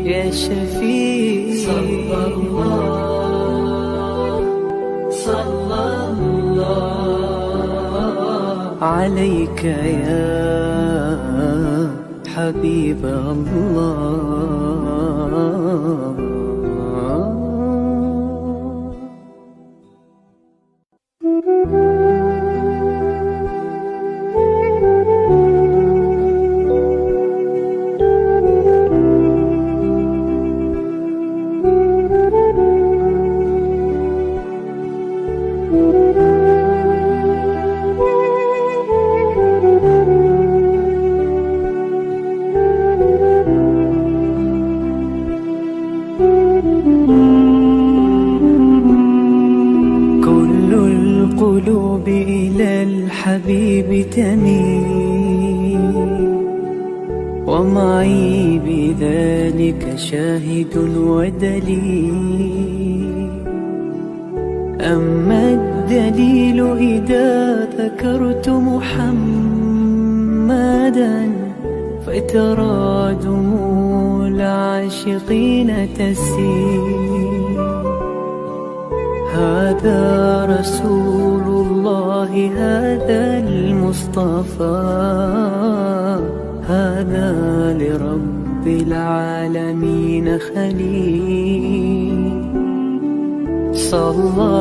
يا شفيع صلى الله عليك يا حبيب الله. القلوب إلى الحبيب تميل، ومعي بذلك شاهد ودليل. أما الدليل إذا ذكرت محمدا فترى دموع العاشقين تسيل. هذا رسول الله، هذا المصطفى، هذا لرب العالمين خليل. صلى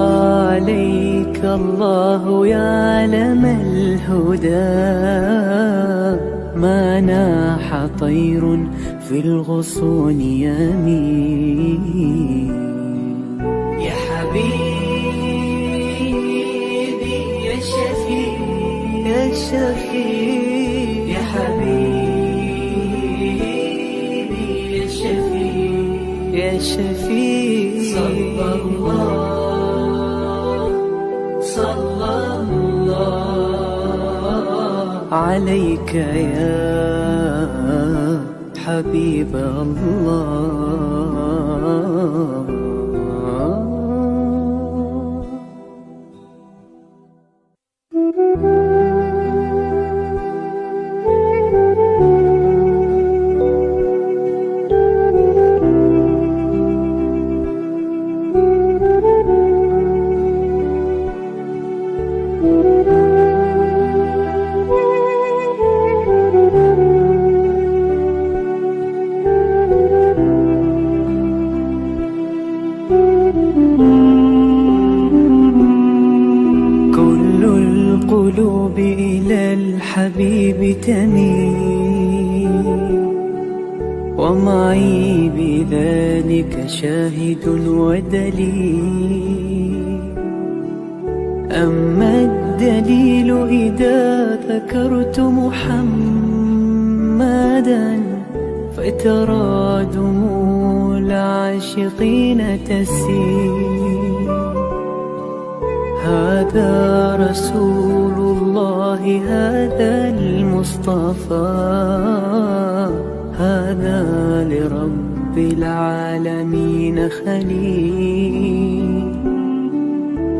عليك الله يا علم الهدى، ما ناح طير في الغصون يمين. يا حبيبي يا شفيع يا شفيع يا حبيبي يا شفيع يا شفيع صلى الله عليك يا حبيب الله. القلوب إلى الحبيب تميل، ومعي بذلك شاهد ودليل. أما الدليل إذا ذكرت محمدا فترى دموع العاشقين تسيل. هذا رسول الله، هذا المصطفى، هذا لرب العالمين خليل.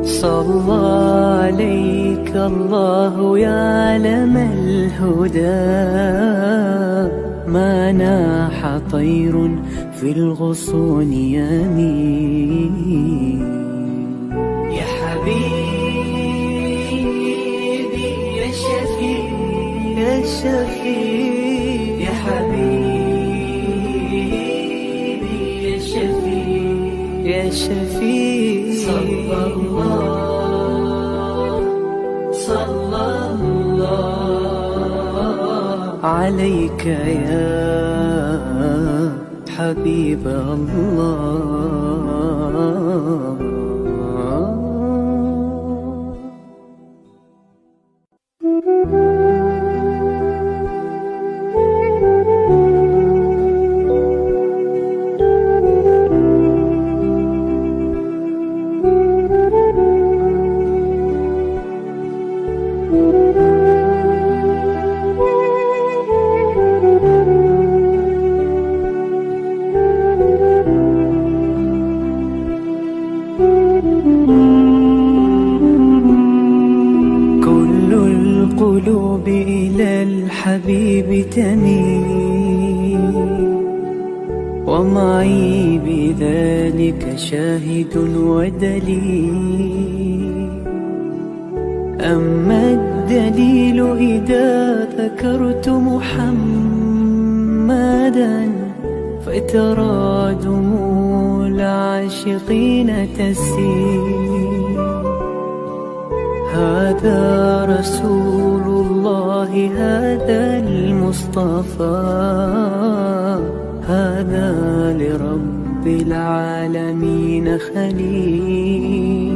صلى عليك الله يا علم الهدى، ما ناح طير في الغصون يمين. يا حبيبي يا شفيع يا شفيع يا حبيبي يا شفيع يا شفيع صلى الله عليك يا حبيب الله. ومعي بذلك شاهد ودليل. أما الدليل إذا ذكرت محمدا فترى دموع العاشقين تسيل. هذا رسول الله، هذا المصطفى، هذا لرب العالمين خليل.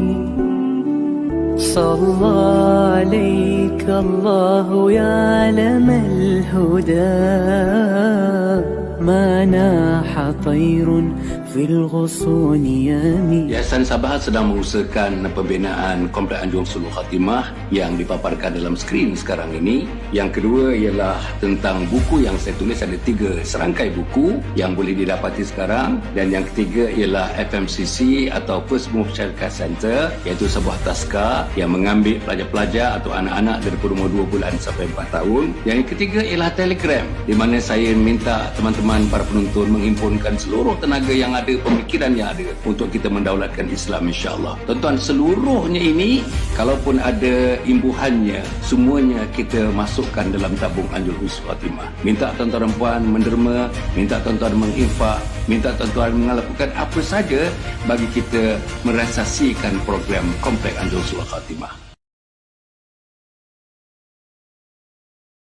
صلى عليك الله يا علم الهدى، ما ناح طير في الغصون يمين. Yayasan Sabah sedang mengusahakan pembinaan Komplek Anjung Sulul Khatimah yang dipaparkan dalam skrin sekarang ini. Yang kedua ialah tentang buku yang saya tulis, ada 3 serangkai buku yang boleh didapati sekarang. Dan yang ketiga ialah FMCC atau First Move Child Care Center, iaitu sebuah taska yang mengambil pelajar-pelajar atau anak-anak dari umur 2 bulan sampai 4 tahun. Yang ketiga ialah Telegram, di mana saya minta teman-teman para penonton menghimpunkan seluruh tenaga yang ada, pemikiran yang ada untuk kita mendaulatkan Islam, insya-Allah. Tuan-tuan, seluruhnya ini kalaupun ada imbuhannya, semuanya kita masukkan dalam tabung Anjung Sulul Khatimah. Minta tuan-tuan dan puan menderma, minta tuan-tuan menginfak, minta tuan-tuan melakukan apa saja bagi kita merealisasikan program Komplek Anjung Sulul Khatimah.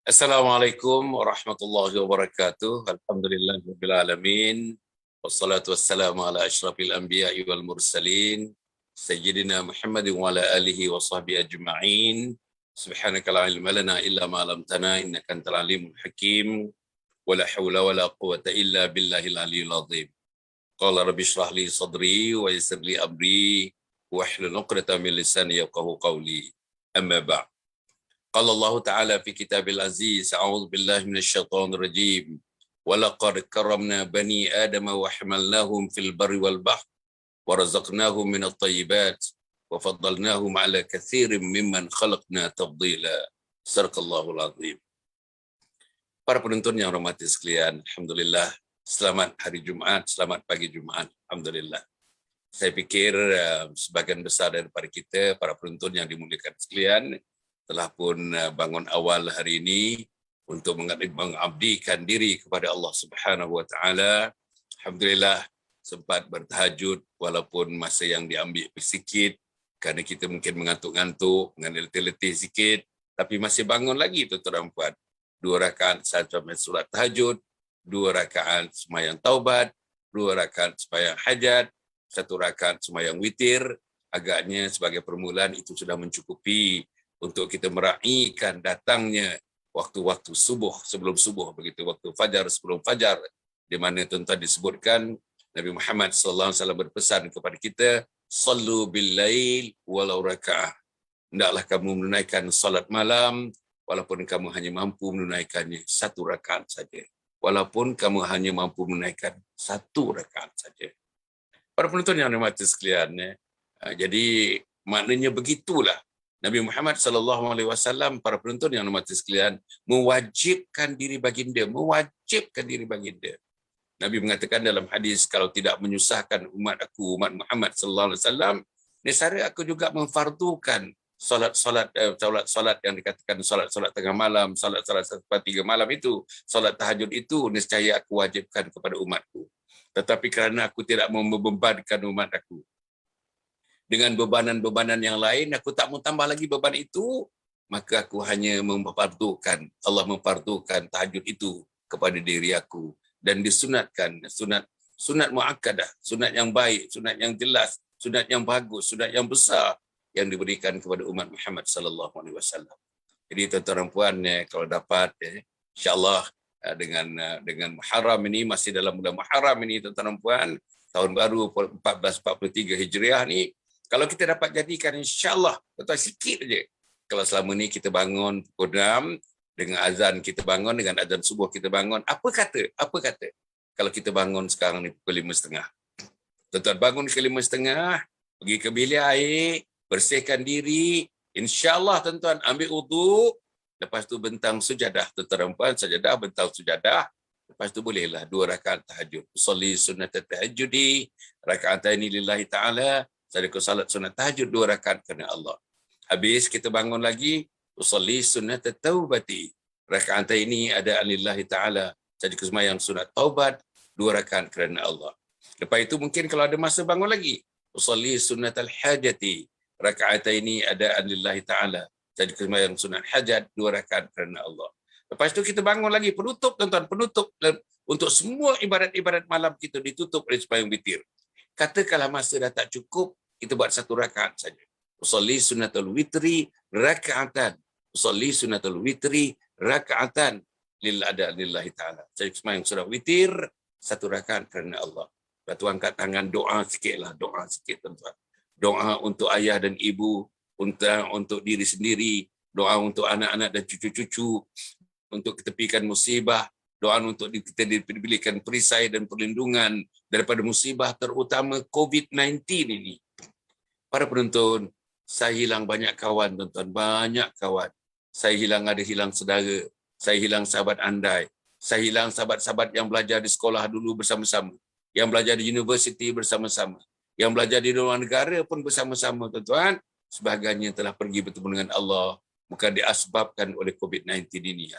Assalamualaikum warahmatullahi wabarakatuh. Alhamdulillahirabbil alamin. Wassalatu wassalamu ala asyrafil anbiya'i wal mursalin sayyidina Muhammadin wa ala alihi wa sahbihi ajma'in. Subhanaka la ilma lana illa ma 'allamtana innaka antal alimul hakim. Wa la haula wa la quwwata illa billahil aliyyil azim. Qala rabbi shrah li sadri wa yassir li amri wahlul 'uqdatam min lisani yafqahu qawli. Amma ba'd. Qala Allah Ta'ala fi kitabil aziz, a'udzu billahi minasyaitonir rajim. وَلَقَدْ كَرَّمْنَا بَنِي آدَمَ وَحَمَلْنَاهُمْ فِي الْبَرِّ وَالْبَحْرِ وَرَزَقْنَاهُمْ مِنَ الطَّيِّبَاتِ وَفَضَّلْنَاهُمْ عَلَى كَثِيرٍ مِّمَّنْ خَلَقْنَا تَفْضِيلًا. Sadaqallahul azim. Para penonton yang hormati sekalian, alhamdulillah, selamat hari Jumaat, selamat pagi Jumaat, alhamdulillah. Saya fikir sebagian besar daripada kita, para penonton yang dimuliakan sekalian, telah pun bangun awal hari ini untuk mengabdikan diri kepada Allah Subhanahu wa taala. Alhamdulillah sempat bertahajud walaupun masa yang diambil sedikit kerana kita mungkin mengantuk-ngantuk, dengan letih-letih sikit, tapi masih bangun lagi tuan-tuan dan puan. 2 rakaat sahaja solat tahajud, 2 rakaat sembahyang taubat, 2 rakaat sembahyang hajat, 1 rakaat sembahyang witir. Agaknya sebagai permulaan itu sudah mencukupi untuk kita meraihkan datangnya waktu-waktu subuh, sebelum subuh, begitu waktu fajar, sebelum fajar, di mana tuan-tuan disebutkan Nabi Muhammad sallallahu alaihi wasallam berpesan kepada kita, sallu bil lail walau raka'ah. Hendaklah kamu menunaikan salat malam walaupun kamu hanya mampu menunaikannya 1 rakaat saja. Walaupun kamu hanya mampu menunaikan 1 rakaat saja. Para penonton yang dirahmati sekalian, jadi maknanya begitulah. Nabi Muhammad sallallahu alaihi wasallam, para penonton yang dirahmati sekalian, mewajibkan diri baginda, Nabi mengatakan dalam hadis, kalau tidak menyusahkan umat aku, umat Muhammad sallallahu alaihi wasallam, nescaya aku juga memfardukan solat yang dikatakan solat tengah malam, solat 1/3 malam itu, solat tahajud itu nescaya aku wajibkan kepada umatku. Tetapi kerana aku tidak mau membebankan umat aku dengan bebanan-bebanan yang lain, aku tak mau tambah lagi beban itu, maka aku hanya memfardukan, Allah memfardukan tahajud itu kepada diri aku, dan disunatkan, sunat muakkadah, sunat yang baik, sunat yang jelas, sunat yang bagus, sunat yang besar yang diberikan kepada umat Muhammad sallallahu alaihi wasallam. Jadi tuan-tuan dan puan, kalau dapat, insya-Allah dengan Muharram ini, masih dalam bulan Muharram ini tuan-tuan dan puan, tahun baru 1443 Hijriah ni, kalau kita dapat jadikan, insya-Allah, tuan-tuan, sikit saja. Kalau selama ni kita bangun pukul 6, dengan azan kita bangun, dengan azan subuh kita bangun, apa kata? Kalau kita bangun sekarang ni pukul 5.30. Tuan-tuan bangun ke 5.30, pergi ke bilik air, bersihkan diri, insya-Allah tuan-tuan ambil wuduk, lepas tu bentang sujadah, tuan-tuan dan puan, sajadah, bentang sujadah, Lepas tu bolehlah 2 rakaat tahajud. Usolli sunnat tahajudi raka'ataini lillahi ta'ala. Saya salat sunat tahajud 2 rakaat kerana Allah. Habis kita bangun lagi, usolli sunnat taubati. Raka'ataini ada lillahi ta'ala. Saya sembahyang sunat taubat 2 rakaat kerana Allah. Lepas itu mungkin kalau ada masa bangun lagi, usolli sunnat al-hajati. Raka'ataini ada lillahi ta'ala. Saya sembahyang sunat hajat 2 rakaat kerana Allah. Lepas tu kita bangun lagi, penutup tuan-tuan, penutup untuk semua ibadat-ibadat malam kita ditutup oleh sembahyang witir. Katakanlah masa dah tak cukup, kita buat 1 rakaat saja. Usolli sunnatul witri raka'atan. Usolli sunnatul witri raka'atan lillahi ta'ala. Saya sembahyang surah witir 1 rakaat kerana Allah. Lepas tu angkat tangan, doa sikitlah, doa sikit tuan-tuan. Doa untuk ayah dan ibu, untuk diri sendiri, doa untuk anak-anak dan cucu-cucu, untuk ketepikan musibah, doa untuk kita diberikan perisai dan perlindungan daripada musibah terutama COVID-19 ini. Para penonton, saya hilang banyak kawan tuan-tuan, banyak kawan. Saya ada hilang saudara, saya hilang sahabat andai, saya hilang sahabat-sahabat yang belajar di sekolah dulu bersama-sama, yang belajar di universiti bersama-sama, yang belajar di luar negara pun bersama-sama tuan-tuan. Sebahagiannya telah pergi bertemu dengan Allah, bukan diasbabkan oleh COVID-19 ini.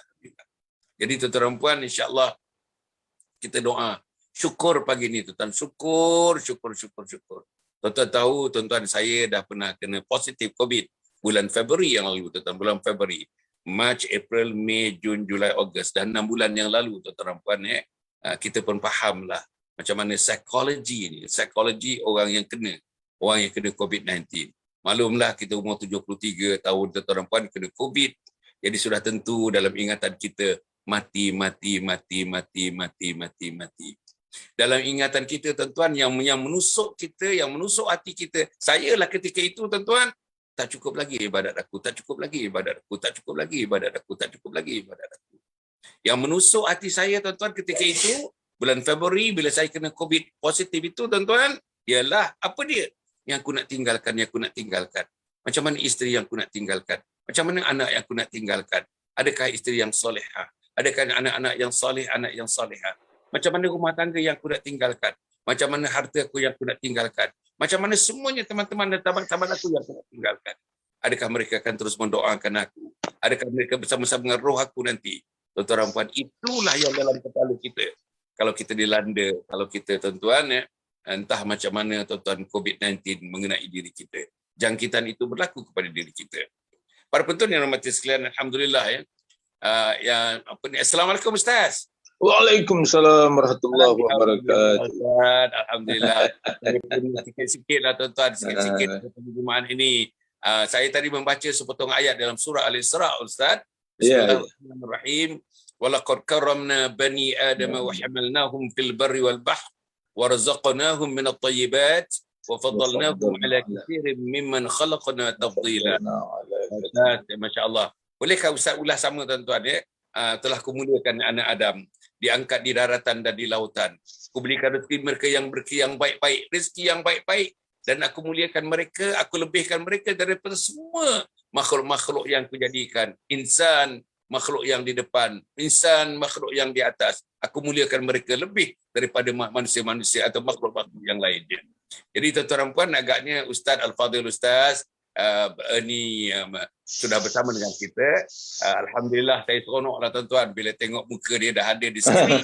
Jadi tuan-tuan dan puan, insya-Allah kita doa syukur pagi ini tuan-tuan, syukur. Tuan-tuan tahu, tuan-tuan, saya dah pernah kena positif COVID bulan Februari yang lalu tuan-tuan, bulan Februari, Mac, April, Mei, Jun, Julai, Ogos, dah 6 bulan yang lalu tuan-tuan dan puan. Kita pun fahamlah macam mana psikologi orang yang kena COVID-19. Maklumlah kita umur 73 tahun tuan-tuan dan puan kena COVID. Jadi sudah tentu dalam ingatan kita mati. Dalam ingatan kita tuan-tuan, yang menusuk kita, yang menusuk hati kita. Saya lah ketika itu tuan-tuan, tak cukup lagi ibadat aku. Yang menusuk hati saya tuan-tuan ketika itu, bulan Februari bila saya kena COVID positif itu tuan-tuan, ialah apa dia? Yang aku nak tinggalkan. Macam mana isteri yang aku nak tinggalkan? Macam mana anak yang aku nak tinggalkan? Adakah isteri yang solehah? Adakah anak-anak yang soleh, anak yang solehah? Macam mana rumah tangga yang aku nak tinggalkan? Macam mana harta aku yang aku nak tinggalkan? Macam mana semuanya teman-teman dan sahabat-sahabat aku yang aku nak tinggalkan? Adakah mereka akan terus mendoakan aku? Adakah mereka bersama-sama dengan roh aku nanti? Tuan-tuan dan puan, itulah yang dalam kepala kita. Kalau kita dilanda, kalau kita tuan-tuan, entah macam mana tuan-tuan COVID-19 mengenai diri kita. Jangkitan itu berlaku kepada diri kita. Para penonton yang rahmati sekalian, alhamdulillah Assalamualaikum Ustaz. Waalaikumsalam warahmatullahi wabarakatuh. Alhamdulillah. Sikit-sikitlah tuan-tuan, sikit-sikit perjumpaan ini. Saya tadi membaca sepotong ayat dalam surah Al-Isra, Ustaz. Bismillahirrahmanirrahim. Walaqad karramna bani Adam wa hamalnahum fil barri wal bahr wa razaqnahum minat thayyibat wa faddalnahum ala katsirin mimman khalaqna tafdila. Masya-Allah. Bolehkah Ustaz ulas sama tuan-tuan telah kumuliakan anak Adam, diangkat di daratan dan di lautan. Aku berikan rezeki mereka yang baik-baik, rezeki yang baik-baik, dan aku muliakan mereka, aku lebihkan mereka daripada semua makhluk-makhluk yang aku jadikan. Insan, makhluk yang di depan, insan, makhluk yang di atas. Aku muliakan mereka lebih daripada manusia-manusia atau makhluk-makhluk yang lainnya. Jadi tuan-tuan dan puan, agaknya Ustaz Al-Fadhil Ustaz ini sudah bersama dengan kita. Alhamdulillah, saya seronoklah tuan-tuan bila tengok muka dia dah ada di sini.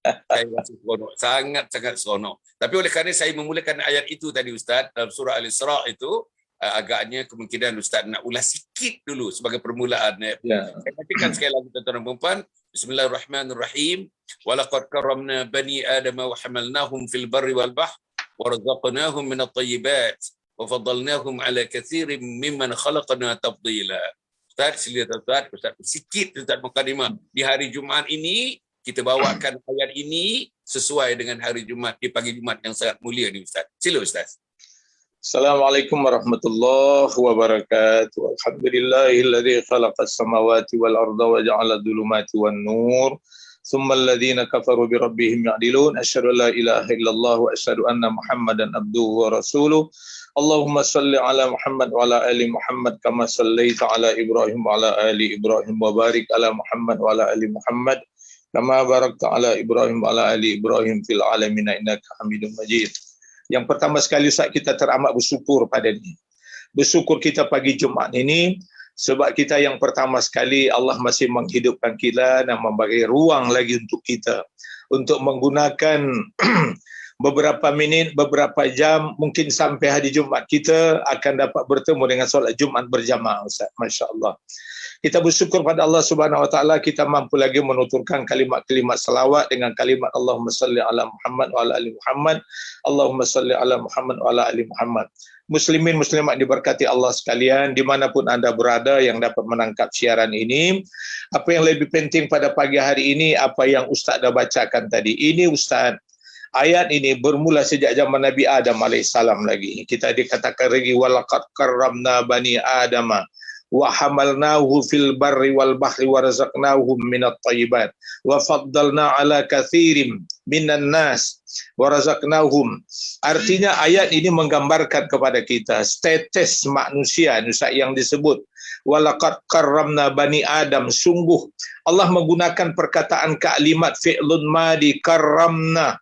Saya rasa seronok, sangat-sangat seronok. Tapi oleh kerana saya memulakan ayat itu tadi Ustaz dalam surah Al-Isra itu, agaknya kemungkinan Ustaz nak ulas sikit dulu sebagai permulaan. Saya bacakan sekali lagi tuan-tuan dan puan. Bismillahirrahmanirrahim. Walaqad karramna bani Adam wa hamalnahum fil barri wal bahr wa razaqnahum minat thayyibat wa faddalnahum ala katsirin mimman khalaqna tafdila. Ustaz, sila tuan-tuan, Ustaz sikit Ustaz mukadimah. Di hari Jumaat ini kita bawakan ayat ini sesuai dengan hari Jumaat, di pagi Jumaat yang sangat mulia ni Ustaz. Sila Ustaz. Assalamualaikum warahmatullahi wabarakatuh. Alhamdulillahilladzi khalaqas samawati wal arda wa ja'ala dhulumati wan nur. Thumma alladhina kafaru bi rabbihim ya'dilun. Asyhadu an la ilaha illallah wa asyhadu anna Muhammadan abduhu wa rasuluh. Allahumma salli ala Muhammad wa ala ali Muhammad kama sallaita ala Ibrahim wa ala ali Ibrahim wa barik ala Muhammad wa ala ali Muhammad Kama barakta ala Ibrahim wa ala ali Ibrahim fil alamin innaka Hamidum Majid. Yang pertama sekali Ustaz, kita teramat bersyukur pada ini. Bersyukur kita pagi Jumaat ini sebab kita yang pertama sekali Allah masih menghidupkan kita dan memberi ruang lagi untuk kita untuk menggunakan beberapa minit, beberapa jam, mungkin sampai hari Jumaat kita akan dapat bertemu dengan solat Jumaat berjamaah Ustaz. Masya-Allah. Kita bersyukur pada Allah Subhanahu Wa Taala kita mampu lagi menuturkan kalimat-kalimat salawat dengan kalimat Allahumma salli ala Muhammad wa ala ali Muhammad. Allahumma salli ala Muhammad wa ala ali Muhammad. Muslimin muslimat diberkati Allah sekalian, dimanapun anda berada yang dapat menangkap siaran ini. Apa yang lebih penting pada pagi hari ini, apa yang Ustaz dah bacakan tadi. Ini Ustaz, ayat ini bermula sejak zaman Nabi Adam AS lagi. Kita dikatakan lagi, walaqad karramna bani Adama wa hamalnahu fil barri wal bahri wa razaqnahum minat thayyibat wa faddalna ala kathirim minan nas wa razaqnahum. Artinya ayat ini menggambarkan kepada kita status manusia yang disebut walaqad karramna bani Adam. Sungguh Allah menggunakan perkataan kalimat fi'lun madi, karramna,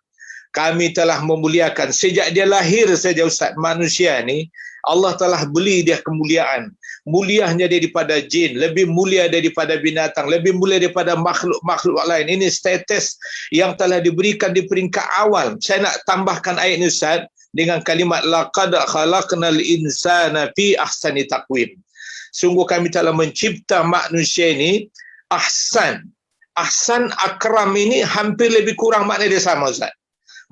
kami telah memuliakan. Sejak dia lahir saja Ustaz, manusia ni Allah telah beli dia kemuliaan. Mulianya daripada jin, lebih mulia daripada binatang, lebih mulia daripada makhluk-makhluk lain. Ini status yang telah diberikan di peringkat awal. Saya nak tambahkan ayat ini Ustaz dengan kalimat laqad khalaqnal insana fi ahsani taqwim. Sungguh kami telah mencipta manusia ini ahsan. Ahsan, akram ini hampir lebih kurang makna dia sama Ustaz.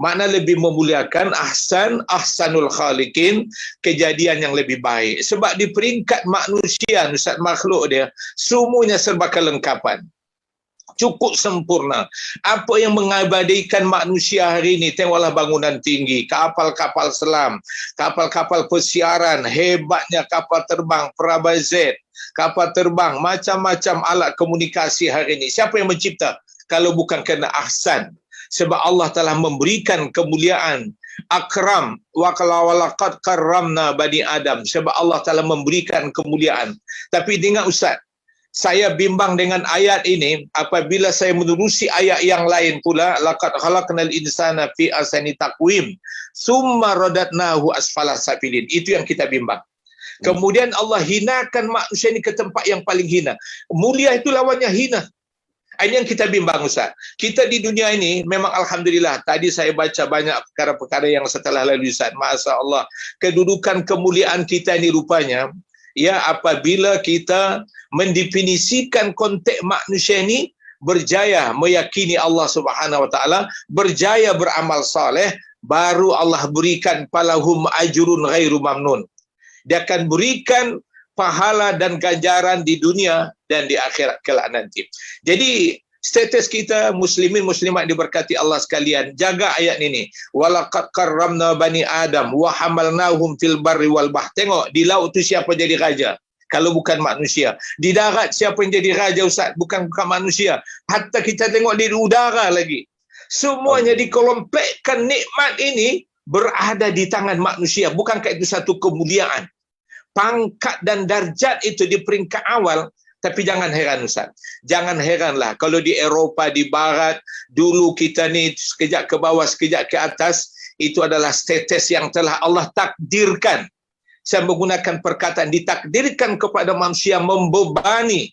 Makna lebih memuliakan, ahsan, ahsanul khaliqin, kejadian yang lebih baik. Sebab di peringkat manusia, Ustaz, makhluk dia, semuanya serba kelengkapan. Cukup sempurna. Apa yang mengabadikan manusia hari ini, tengoklah bangunan tinggi, kapal-kapal selam, kapal-kapal pesiaran, hebatnya kapal terbang, Praba Z, kapal terbang, macam-macam alat komunikasi hari ini. Siapa yang mencipta? Kalau bukan kerana ahsan. Sebab Allah telah memberikan kemuliaan, akram, wa walaqad karramna bani Adam. Sebab Allah telah memberikan kemuliaan. Tapi dengar Ustaz, saya bimbang dengan ayat ini apabila saya menerusi ayat yang lain pula, laqad khalaqnal insana fi ahsani taqwim summa radadnahu asfala safilin. Itu yang kita bimbang. Kemudian Allah hinakan manusia ini ke tempat yang paling hina. Mulia itu lawannya hina. Ini yang kita bimbang Ustaz. Kita di dunia ini memang Alhamdulillah. Tadi saya baca banyak perkara-perkara yang setelah lalu Ustaz. Masya Allah. Kedudukan kemuliaan kita ini rupanya, ya, apabila kita mendefinisikan konteks manusia ini berjaya meyakini Allah Subhanahu Wa Taala, berjaya beramal saleh, baru Allah berikan palahum ajrun ghairu mamnun. Dia akan berikan pahala dan ganjaran di dunia dan di akhirat kelak nanti. Jadi status kita muslimin muslimat diberkati Allah sekalian, jaga ayat ini. Walaqad karramna bani Adam wa hamalnahum fil barri wal bahr. Tengok di laut tu siapa jadi raja kalau bukan manusia. Di darat siapa yang jadi raja Ustaz? Bukan manusia. Hatta kita tengok di udara lagi. Semuanya dikelompokkan, nikmat ini berada di tangan manusia. Bukankah itu satu kemuliaan? Pangkat dan darjat itu di peringkat awal. Tapi jangan heran Ustaz. Jangan heranlah kalau di Eropah, di Barat, dulu kita ni sekejap ke bawah, sekejap ke atas, itu adalah status yang telah Allah takdirkan. Saya menggunakan perkataan ditakdirkan kepada manusia membebani,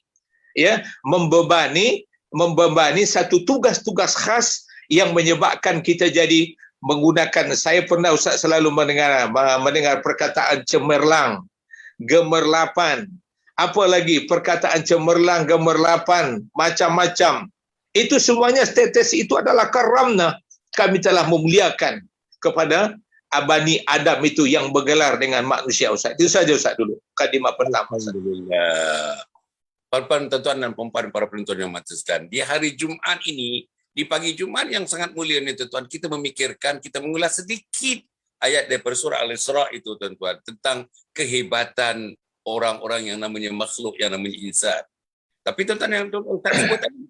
ya, membebani satu tugas-tugas khas yang menyebabkan kita jadi menggunakan. Saya pernah Ustaz selalu mendengar perkataan cemerlang, gemerlapan, apa lagi perkataan cemerlang, gemerlapan, macam-macam. Itu semuanya status itu adalah karamna. Kami telah memuliakan kepada Bani Adam itu yang bergelar dengan manusia Ustaz. Itu saja Ustaz dulu. Mukadimah pertama. Alhamdulillah. Tuan-tuan dan puan para penonton yang matuskan, di hari Jumaat ini, di pagi Jumaat yang sangat mulia ini tuan-tuan, kita memikirkan, kita mengulas sedikit ayat daripada surah Al-Isra itu tuan-tuan, tentang kehebatan orang-orang yang namanya makhluk, yang namanya insan. Tapi tuan-tuan yang Ustaz sebut tadi,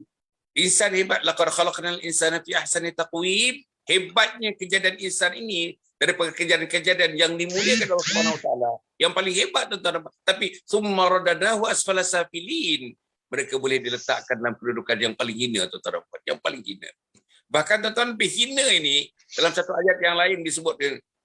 insan hebat, laqad khalaqnal insana fi ahsani taqwim. Hebatnya kejadian insan ini daripada kejadian-kejadian yang dimuliakan oleh Allah Subhanahu Wa Taala. Yang paling hebat tuan-tuan. Tapi summa radadahu asfala safilin. mereka boleh diletakkan dalam kedudukan yang paling hina, tuan-tuan dan puan, yang paling hina. Bahkan tuan-tuan, lebih hina ini dalam satu ayat yang lain disebut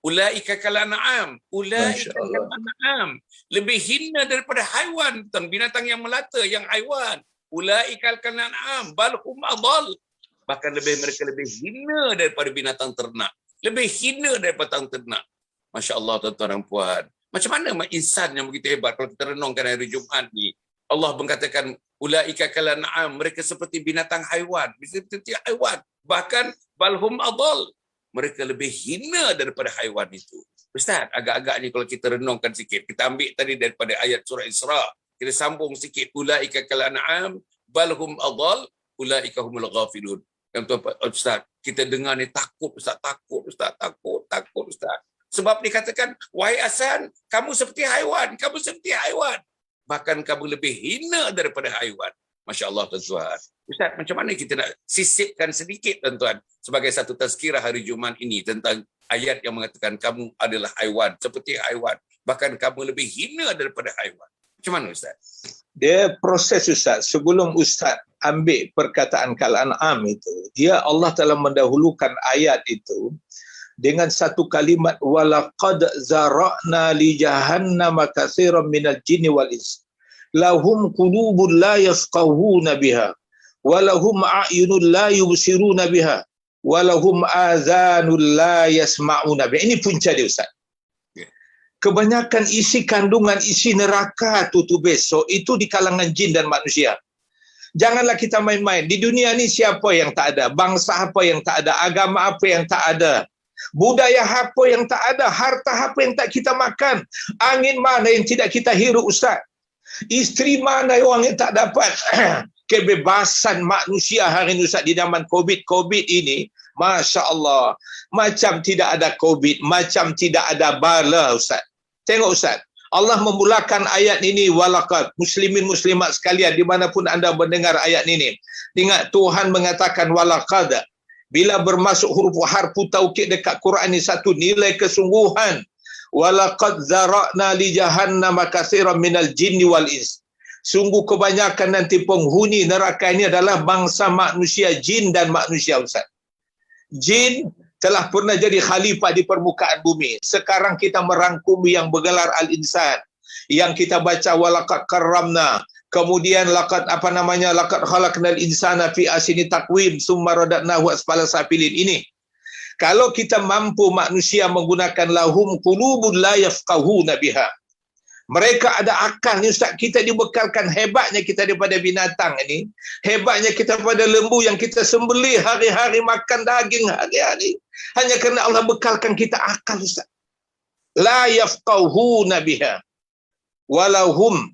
ulaika kal an'am, ulaika kal an'am, lebih hina daripada haiwan, tuan, binatang yang melata, yang haiwan. Ulaika kal an'am bal hum adall, bahkan mereka lebih hina daripada binatang ternak, lebih hina daripada binatang ternak. Masya-Allah, tuan-tuan dan puan. Macam mana insan yang begitu hebat kalau kita renungkan hari Jumaat ni. Allah mengatakan ulaika kal an'am, mereka seperti binatang haiwan, seperti haiwan. Bahkan balhum adall, mereka lebih hina daripada haiwan itu. Ustaz, agak-agaknya kalau kita renungkan sikit, kita ambil tadi daripada ayat surah Isra, kita sambung sikit, ulaika kal an'am balhum adall ulaika humul ghafilun. Yang tuan Ustaz, kita dengar ni takut Ustaz, takut Ustaz. Sebab dikatakan, wahai Hasan, kamu seperti haiwan, kamu seperti haiwan. Bahkan kamu lebih hina daripada haiwan. Masya Allah, tuan-tuan. Ustaz, macam mana kita nak sisipkan sedikit, tuan-tuan, sebagai satu tazkirah hari Jumaat ini tentang ayat yang mengatakan kamu adalah haiwan, seperti haiwan. Bahkan kamu lebih hina daripada haiwan. Macam mana, Ustaz? Dia proses, Ustaz. Sebelum Ustaz ambil perkataan kal an'am itu, dia Allah telah mendahulukan ayat itu dengan satu kalimat walaqad zara'na li jahannama katsiran minal jinni wal ins lahum qulubun la yafqahuna biha wa lahum a'yunun la yubsiruna biha wa lahum adhanun la yasma'una biha. Ini punca dia, Ustaz. Kebanyakan isi kandungan isi neraka tu besok itu di kalangan jin dan manusia. Janganlah kita main-main. Di dunia ni siapa yang tak ada? Bangsa apa yang tak ada? Agama apa yang tak ada? Budaya apa yang tak ada? Harta apa yang tak kita makan? Angin mana yang tidak kita hirup, Ustaz? Isteri mana orang yang tak dapat? Kebebasan manusia hari ini, Ustaz, di zaman COVID ini, Masya Allah, macam tidak ada COVID, macam tidak ada bala, Ustaz. Tengok, Ustaz, Allah memulakan ayat ini walaqad, muslimin muslimat sekalian dimanapun anda mendengar ayat ini. Ingat, Tuhan mengatakan walaqad. Bila bermasuk huruf harfu taukid dekat Quran ini, satu nilai kesungguhan. Walaqad zara'na li jahannama katsiran minal jinni wal ins. Sungguh kebanyakan nanti penghuni neraka ini adalah bangsa manusia, jin dan manusia, Ustaz. Jin telah pernah jadi khalifah di permukaan bumi. Sekarang kita merangkumi yang bergelar Al-Insan, yang kita baca walaqad karramna, kemudian laqad khalaqnal insana fi ahsani taqwim summa radadnahu asfala safilin. Ini kalau kita mampu manusia menggunakan lahum qulubun la yafqahuna biha. Mereka ada akal ni, Ustaz. Kita dibekalkan, hebatnya kita daripada binatang ini, hebatnya kita pada lembu yang kita sembelih hari-hari, makan daging hari-hari, hanya kerana Allah bekalkan kita akal, Ustaz. La yafqahuna biha walahum,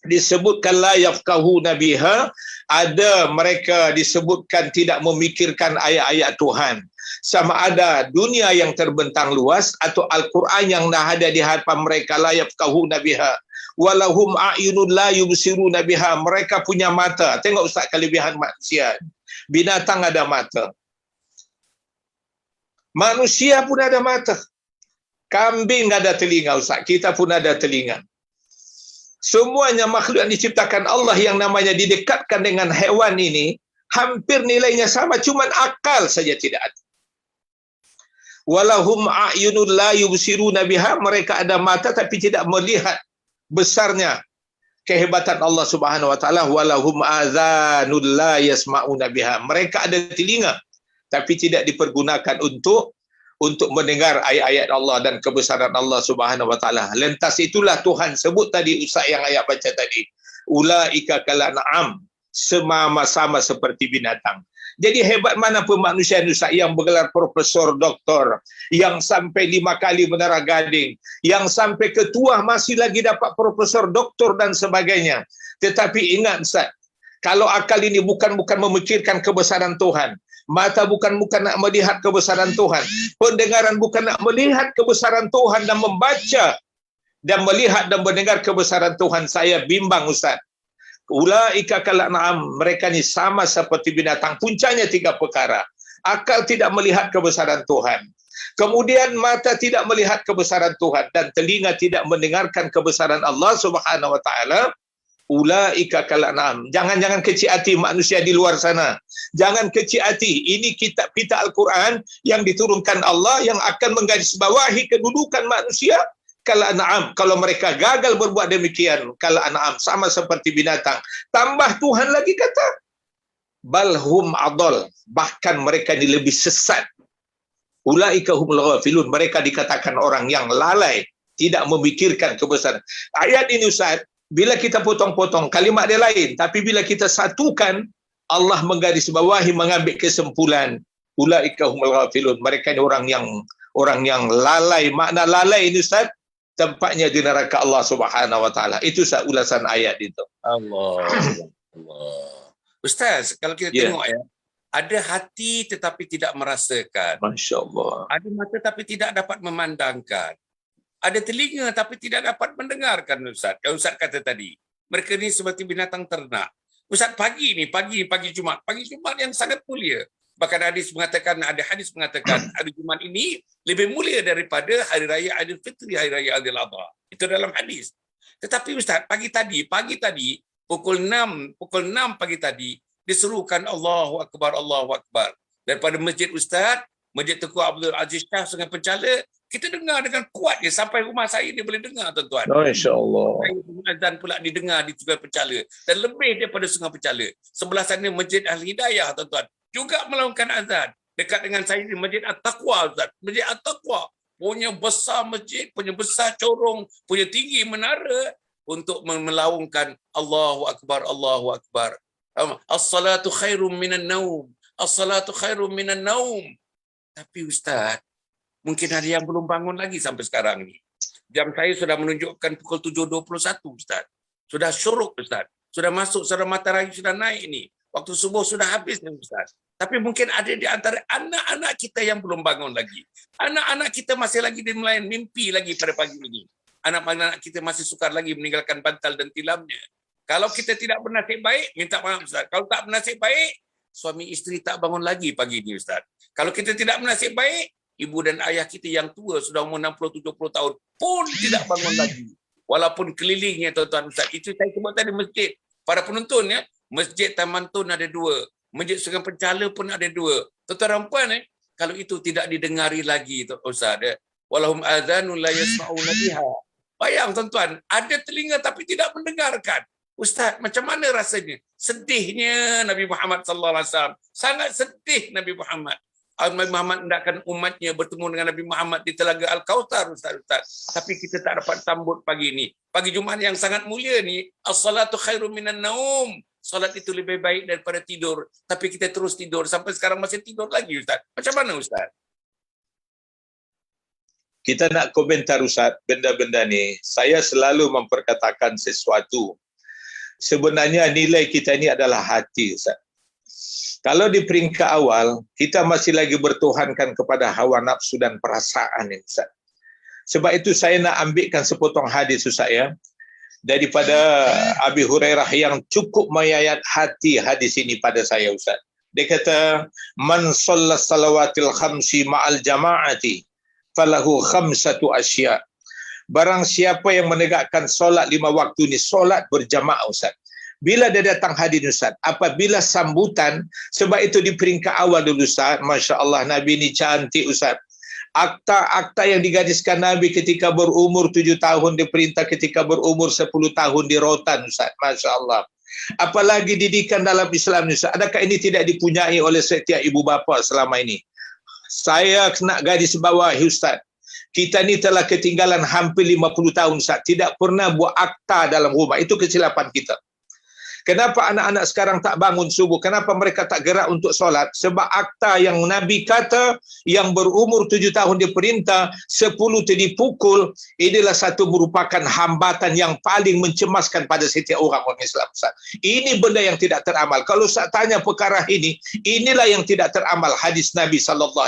disebutkan la yafqahuna biha, ada mereka disebutkan tidak memikirkan ayat-ayat Tuhan. Sama ada dunia yang terbentang luas atau Al-Quran yang dah ada di hadapan mereka, la yafqahuna biha walahum a'yunun la yubsiruna biha. Mereka punya mata. Tengok, Ustaz, kelebihan manusia. Binatang ada mata, manusia pun ada mata. Kambing ada telinga, Ustaz. Kita pun ada telinga. Semuanya makhluk yang diciptakan Allah yang namanya didekatkan dengan hewan ini hampir nilainya sama, cuma akal saja tidak ada. Walahum a'yunun la yubsiruna biha, mereka ada mata tapi tidak melihat besarnya kehebatan Allah Subhanahu wa taala. Walahum adhanun la yasma'una biha, mereka ada telinga tapi tidak dipergunakan untuk mendengar ayat-ayat Allah dan kebesaran Allah Subhanahu wa taala. Lantas itulah Tuhan sebut tadi, Ustaz, yang ayat baca tadi, ulaika kal an'am, sama seperti binatang. Jadi hebat mana pun manusia, Ustaz, yang bergelar profesor, doktor, yang sampai 5 kali menara gading, yang sampai ketua masih lagi dapat profesor, doktor dan sebagainya. Tetapi ingat, Ustaz, kalau akal ini bukan memikirkan kebesaran Tuhan, mata bukan nak melihat kebesaran Tuhan, pendengaran bukan nak melihat kebesaran Tuhan dan membaca dan melihat dan mendengar kebesaran Tuhan, saya bimbang, Ustaz. Ulaika kal an'am, mereka ni sama seperti binatang. Puncanya 3 perkara. Akal tidak melihat kebesaran Tuhan, kemudian mata tidak melihat kebesaran Tuhan, dan telinga tidak mendengarkan kebesaran Allah Subhanahu wa taala, Ulaika kal an'am. Jangan kecil hati manusia di luar sana. Jangan kecil hati. Ini kitab kita Al-Quran yang diturunkan Allah yang akan menggarisbawahi kedudukan manusia kal an'am. Kalau mereka gagal berbuat demikian, kal an'am, sama seperti binatang. Tambah Tuhan lagi kata, balhum adol. Bahkan mereka ini lebih sesat. Ulaika humul ghafilun. Mereka dikatakan orang yang lalai, tidak memikirkan kebesaran. Ayat ini Ustaz, bila kita potong-potong, kalimat dia lain. Tapi bila kita satukan, Allah menggarisbawahi, mengambil kesimpulan. Ulaika humul ghafilun. Mereka ini orang yang lalai. Makna lalai ini Ustaz, tempatnya di neraka Allah Subhanahu wa taala. Itu Ustaz ulasan ayat itu. Allah. Ustaz, kalau kita tengok ya, ada hati tetapi tidak merasakan. Masya Allah. Ada mata tapi tidak dapat memandangkan. Ada telinga tapi tidak dapat mendengarkan, Ustaz. Yang Ustaz kata tadi, mereka ni seperti binatang ternak. Ustaz, pagi Jumaat yang sangat mulia. Bahkan ada hadis mengatakan hari Jumaat ini lebih mulia daripada hari raya Aidil Fitri, hari raya Aidil Adha. Itu dalam hadis. Tetapi Ustaz, pagi tadi pukul 6 pagi tadi diserukan Allahu Akbar, Allahu Akbar. Daripada masjid Ustaz, Masjid Tengku Abdul Aziz Shah Sungai Penchala, kita dengar dengan kuatnya sampai rumah saya ni boleh dengar, tuan-tuan. Masya-Allah. Azan pula didengar di Sungai Penchala dan lebih daripada Sungai Penchala. Sebelah sana Masjid Al-Hidayah, tuan-tuan, juga melakukan azan. Dekat dengan saya di Masjid At-Taqwa, Ustaz. Masjid At-Taqwa punya besar masjid, punya besar corong, punya tinggi menara untuk melaungkan Allahu Akbar, Allahu Akbar. As-salatu khairum minan naum. As-salatu khairum minan naum. Tapi Ustaz, mungkin ada yang belum bangun lagi sampai sekarang ni. Jam saya sudah menunjukkan pukul 7.21, Ustaz. Sudah syuruk, Ustaz. Sudah masuk, sudah matahari sudah naik ni. Waktu subuh sudah habis ni, Ustaz. Tapi mungkin ada di antara anak-anak kita yang belum bangun lagi. Anak-anak kita masih lagi dimelayan mimpi lagi pada pagi ini. Anak-anak kita masih sukar lagi meninggalkan bantal dan tilamnya. Kalau kita tidak bernasib baik, minta maaf, Ustaz. Kalau tak bernasib baik, suami isteri tak bangun lagi pagi ini, Ustaz. Kalau kita tidak bernasib baik, ibu dan ayah kita yang tua sudah umur 60-70 tahun pun tidak bangun lagi. Walaupun kelilingnya, tuan-tuan Ustaz. Itu saya sebut tadi masjid. Para penonton ya, Masjid Taman Tun ada 2. Masjid Sungai Penchala pun ada 2. Tuan-tuan dan puan, kalau itu tidak didengari lagi, Ustaz. Walahum adhanun la yasma'una biha. Bayang, tuan-tuan, ada telinga tapi tidak mendengarkan. Ustaz, macam mana rasanya? Sedihnya Nabi Muhammad sallallahu alaihi wasallam. Sangat sedih Nabi Muhammad. Nabi Muhammad hendakkan umatnya bertemu dengan Nabi Muhammad di Telaga Al-Kautsar, Ustaz. Tapi kita tak dapat sambut pagi ini. Pagi Jumaat yang sangat mulia ni, as-salatu khairum minan naum. Salat itu lebih baik daripada tidur. Tapi kita terus tidur. Sampai sekarang masih tidur lagi, Ustaz. Macam mana, Ustaz? Kita nak komentar, Ustaz, benda-benda ni. Saya selalu memperkatakan sesuatu. Sebenarnya nilai kita ni adalah hati, Ustaz. Kalau di peringkat awal, kita masih lagi bertuhankan kepada hawa nafsu dan perasaan ini, Ustaz. Sebab itu saya nak ambilkan sepotong hadis, Ustaz, ya, daripada Abi Hurairah yang cukup mayayat hati hadis ini pada saya, Ustaz. Dia kata, man shalla salawatil khamsi ma'al jama'ati falahu khamsatu asya. Barang siapa yang menegakkan solat 5 waktu ni, solat berjamaah, Ustaz. Bila dia datang hadir, Ustaz, apabila sambutan, sebab itu di peringkat awal dulu, Ustaz, Masya Allah, Nabi ni cantik, Ustaz. Akta-akta yang digadiskan Nabi ketika berumur 7 tahun diperintah, ketika berumur 10 tahun di rotan, Ustaz. Masya Allah. Apalagi didikan dalam Islam, Ustaz. Adakah ini tidak dipunyai oleh setiap ibu bapa selama ini? Saya nak gadis bawahi, Ustaz. Kita ni telah ketinggalan hampir 50 tahun, Ustaz. Tidak pernah buat akta dalam rumah. Itu kesilapan kita. Kenapa anak-anak sekarang tak bangun subuh? Kenapa mereka tak gerak untuk solat? Sebab akta yang Nabi kata, yang berumur 7 tahun diperintah, 10 dipukul, inilah satu merupakan hambatan yang paling mencemaskan pada setiap orang Islam. Ini benda yang tidak teramal. Kalau saya tanya perkara ini, inilah yang tidak teramal hadis Nabi SAW.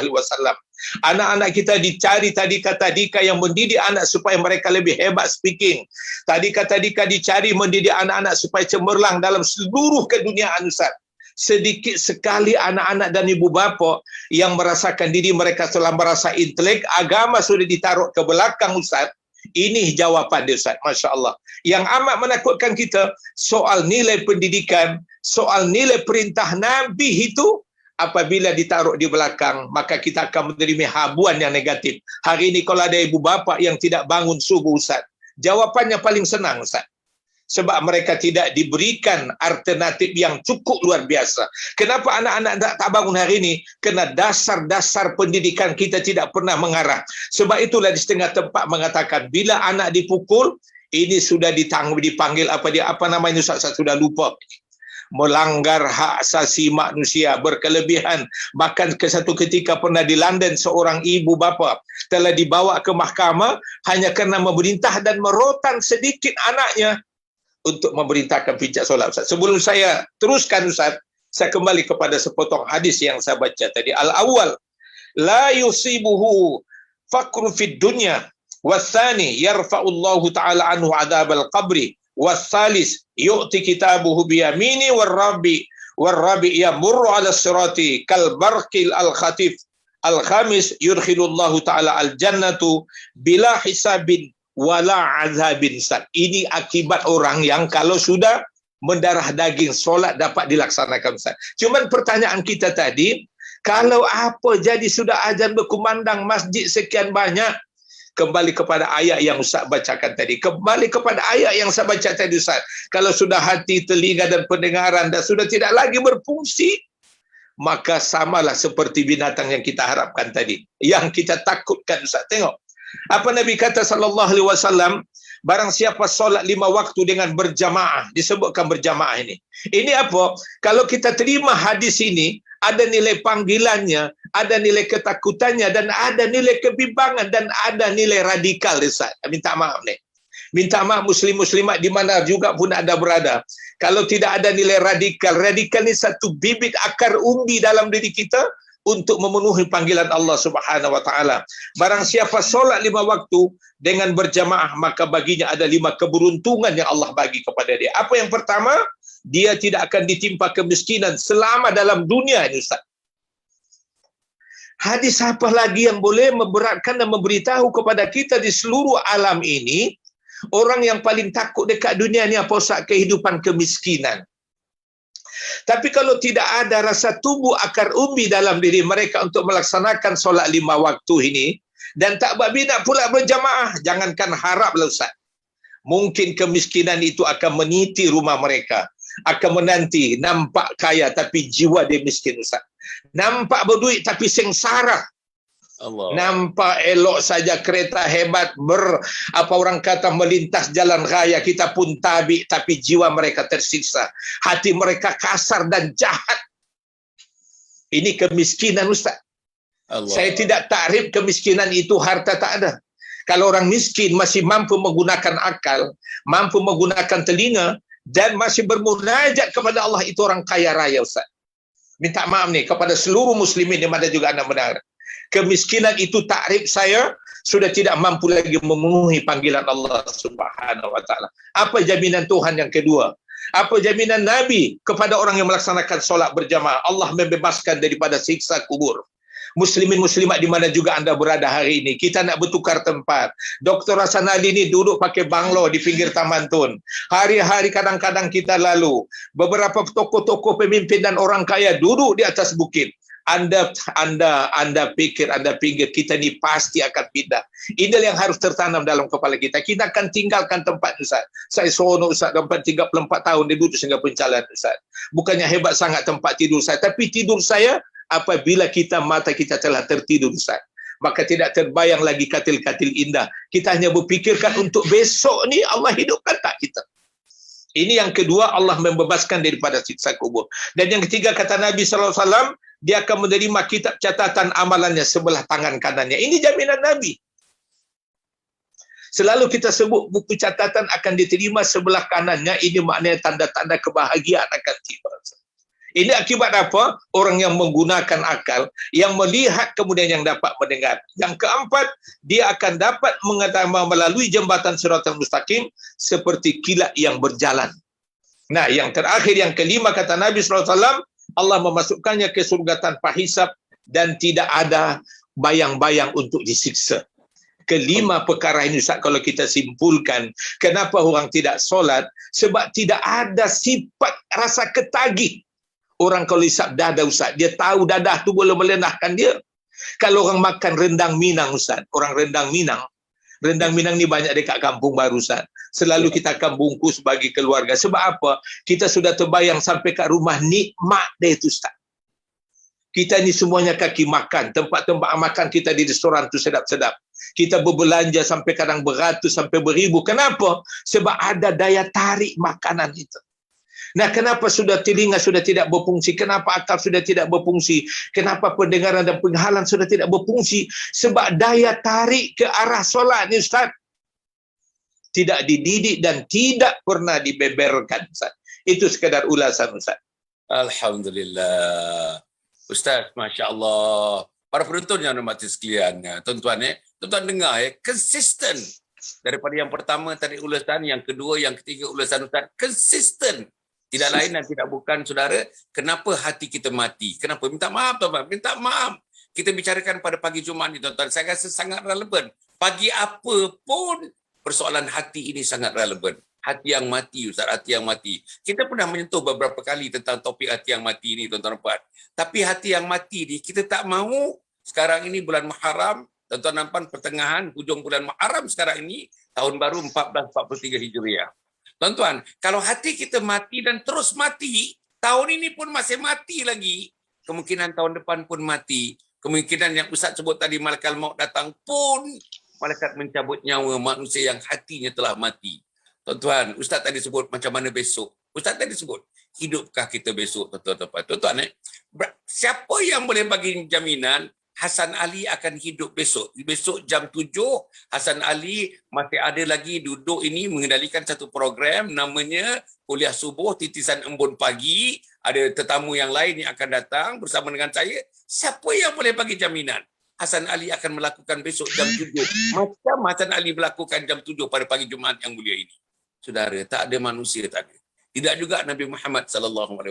Anak-anak kita dicari tadika-tadika yang mendidik anak supaya mereka lebih hebat speaking. Tadika-tadika dicari mendidik anak-anak supaya cemerlang dalam seluruh keduniaan, Ustaz. Sedikit sekali anak-anak dan ibu bapa yang merasakan diri mereka telah merasa intelek, agama sudah ditaruh ke belakang, Ustaz. Ini jawapan dia Ustaz, Masya Allah. Yang amat menakutkan kita, soal nilai pendidikan, soal nilai perintah Nabi itu, apabila ditaruh di belakang, maka kita akan menerima habuan yang negatif. Hari ini kalau ada ibu bapa yang tidak bangun subuh Ustaz, jawapannya paling senang Ustaz. Sebab mereka tidak diberikan alternatif yang cukup luar biasa. Kenapa anak-anak tak bangun hari ini? Kerana dasar-dasar pendidikan kita tidak pernah mengarah. Sebab itulah di setengah tempat mengatakan, bila anak dipukul, ini sudah dipanggil apa namanya Ustaz, saya sudah lupa. Melanggar hak asasi manusia berkelebihan. Bahkan ke satu ketika pernah di London, seorang ibu bapa telah dibawa ke mahkamah hanya kerana memerintah dan merotan sedikit anaknya untuk memerintahkan pijak solat Ustaz. Sebelum saya teruskan Ustaz, saya kembali kepada sepotong hadis yang saya baca tadi. Al-awwal, la yusibuhu faqru fid dunya, wathani yarfa'ullahu ta'ala anhu adabal qabri, wasalis yu'ti kitabuhu biyamini warrabi yamurru ala sirati kal barqil al khatif, al khamis yudkhilullahu ta'ala al jannatu bila hisabin wala azabin. Ini akibat orang yang kalau sudah mendarah daging, solat dapat dilaksanakan Ustaz. Cuman pertanyaan kita tadi, kalau apa jadi sudah azan berkumandang, masjid sekian banyak, kembali kepada ayat yang Ustaz bacakan tadi. Kembali kepada ayat yang saya baca tadi Ustaz. Kalau sudah hati, telinga dan pendengaran dan sudah tidak lagi berfungsi, maka samalah seperti binatang yang kita harapkan tadi, yang kita takutkan Ustaz. Tengok apa Nabi kata sallallahu alaihi wasallam, barang siapa solat 5 waktu dengan berjamaah, disebutkan berjamaah ini. Ini apa? Kalau kita terima hadis ini, ada nilai panggilannya, ada nilai ketakutannya, dan ada nilai kebimbangan, dan ada nilai radikal. Ustaz, minta maaf nih. Minta maaf muslim-muslimat di mana juga pun Anda berada. Kalau tidak ada nilai radikal, radikal ini satu bibit akar umbi dalam diri kita untuk memenuhi panggilan Allah Subhanahu wa taala. Barang siapa solat 5 waktu dengan berjamaah, maka baginya ada 5 keberuntungan yang Allah bagi kepada dia. Apa yang pertama? Dia tidak akan ditimpa kemiskinan selama dalam dunia ini Ustaz. Hadis apa lagi yang boleh memberatkan dan memberitahu kepada kita di seluruh alam ini, orang yang paling takut dekat dunia ini apa Ustaz? Kehidupan kemiskinan. Tapi kalau tidak ada rasa tumbuh akar umbi dalam diri mereka untuk melaksanakan solat 5 waktu ini, dan tak berminat pula berjamaah, jangankan haraplah Ustaz. Mungkin kemiskinan itu akan meniti rumah mereka, akan menanti nampak kaya tapi jiwa dia miskin Ustaz. Nampak berduit tapi sengsara. Allah. Nampak elok saja kereta hebat orang kata melintas jalan raya, kita pun tabik, tapi jiwa mereka tersiksa, hati mereka kasar dan jahat. Ini kemiskinan Ustaz. Allah. Saya tidak takrif kemiskinan itu harta tak ada. Kalau orang miskin masih mampu menggunakan akal, mampu menggunakan telinga, dan masih bermunajat kepada Allah, itu orang kaya raya Ustaz. Minta maaf nih kepada seluruh muslimin di mana juga Anda mendengar. Kemiskinan itu takrif saya sudah tidak mampu lagi memenuhi panggilan Allah Subhanahu wa taala. Apa jaminan Tuhan yang kedua? Apa jaminan Nabi kepada orang yang melaksanakan solat berjamaah? Allah membebaskan daripada siksa kubur. Muslimin muslimat di mana juga Anda berada hari ini, kita nak bertukar tempat. Dr. Hasan Ali ni duduk pakai banglo di pinggir Taman Tun. Hari-hari kadang-kadang kita lalu, beberapa tokoh-tokoh pemimpin dan orang kaya duduk di atas bukit. Anda pikir kita ni pasti akan pindah. Inilah yang harus tertanam dalam kepala kita. Kita akan tinggalkan tempat Ustaz. Saya seronok Ustaz, tempat 34 tahun dia duduk sehingga pencalan Ustaz. Bukannya hebat sangat tempat tidur saya, tapi tidur saya apabila mata kita telah tertidur Ustaz. Maka tidak terbayang lagi katil-katil indah. Kita hanya berfikirkan untuk besok ni Allah hidupkan tak kita. Ini yang kedua, Allah membebaskan daripada siksa kubur. Dan yang ketiga kata Nabi SAW, dia akan menerima kitab catatan amalannya sebelah tangan kanannya. Ini jaminan Nabi. Selalu kita sebut buku catatan akan diterima sebelah kanannya. Ini maknanya tanda-tanda kebahagiaan akan tiba. Ini akibat apa? Orang yang menggunakan akal, yang melihat kemudian yang dapat mendengar. Yang keempat, dia akan dapat melalui jembatan Siratal Mustaqim seperti kilat yang berjalan. Nah, yang terakhir, yang kelima kata Nabi SAW, Allah memasukkannya ke surga tanpa hisab dan tidak ada bayang-bayang untuk disiksa. Kelima perkara ini Ustaz, kalau kita simpulkan, kenapa orang tidak solat? Sebab tidak ada sifat rasa ketagih. Orang kalau isap dadah Ustaz, dia tahu dadah tu boleh melenahkan dia. Kalau orang makan rendang Minang Ustaz, orang rendang Minang ni banyak dekat kampung baru Ustaz. Selalu kita akan bungkus bagi keluarga. Sebab apa? Kita sudah terbayang sampai kat rumah, nikmat dia itu Ustaz. Kita ni semuanya kaki makan. Tempat-tempat makan kita di restoran tu sedap-sedap. Kita berbelanja sampai kadang beratus sampai beribu. Kenapa? Sebab ada daya tarik makanan itu. Nah, kenapa sudah telinga sudah tidak berfungsi? Kenapa akal sudah tidak berfungsi? Kenapa pendengaran dan penghalang sudah tidak berfungsi? Sebab daya tarik ke arah solat ni Ustaz tidak dididik dan tidak pernah dibeberkan Ustaz. Itu sekadar ulasan Ustaz. Alhamdulillah. Ustaz, Masya Allah. Para penonton yang hormati sekalian, tuan-tuan, tuan-tuan dengar, konsisten. Daripada yang pertama tadi ulasan, yang kedua, yang ketiga ulasan Ustaz, konsisten. Tidak lain dan tidak bukan, saudara, kenapa hati kita mati? Kenapa? Minta maaf, tuan-tuan. Minta maaf. Kita bicarakan pada pagi Jumaat ni, tuan-tuan. Saya rasa sangat relevan. Pagi apa pun, persoalan hati ini sangat relevan. Hati yang mati, Ustaz, hati yang mati. Kita pernah menyentuh beberapa kali tentang topik hati yang mati ini, tuan-tuan dan puan. Tapi hati yang mati ni, kita tak mahu. Sekarang ini bulan Muharram, tuan-tuan dan puan, pertengahan, hujung bulan Muharram sekarang ini, tahun baru 1443 Hijriah. Tuan-tuan, kalau hati kita mati dan terus mati, tahun ini pun masih mati lagi, kemungkinan tahun depan pun mati. Kemungkinan yang Ustaz sebut tadi, malaikat maut datang pun, malaikat mencabut nyawa manusia yang hatinya telah mati. Tuan-tuan, Ustaz tadi sebut macam mana besok. Ustaz tadi sebut, hidupkah kita besok, tuan-tuan? Tuan-tuan, siapa yang boleh bagi jaminan Hasan Ali akan hidup besok? Besok jam 7, Hasan Ali masih ada lagi duduk ini mengendalikan satu program namanya Kuliah Subuh Titisan Embun Pagi. Ada tetamu yang lain yang akan datang bersama dengan saya. Siapa yang boleh bagi jaminan Hasan Ali akan melakukan besok jam 7? Macam Hasan Ali melakukan jam 7 pada pagi Jumaat yang mulia ini. Saudara, tak ada manusia, tak ada. Tidak juga Nabi Muhammad SAW.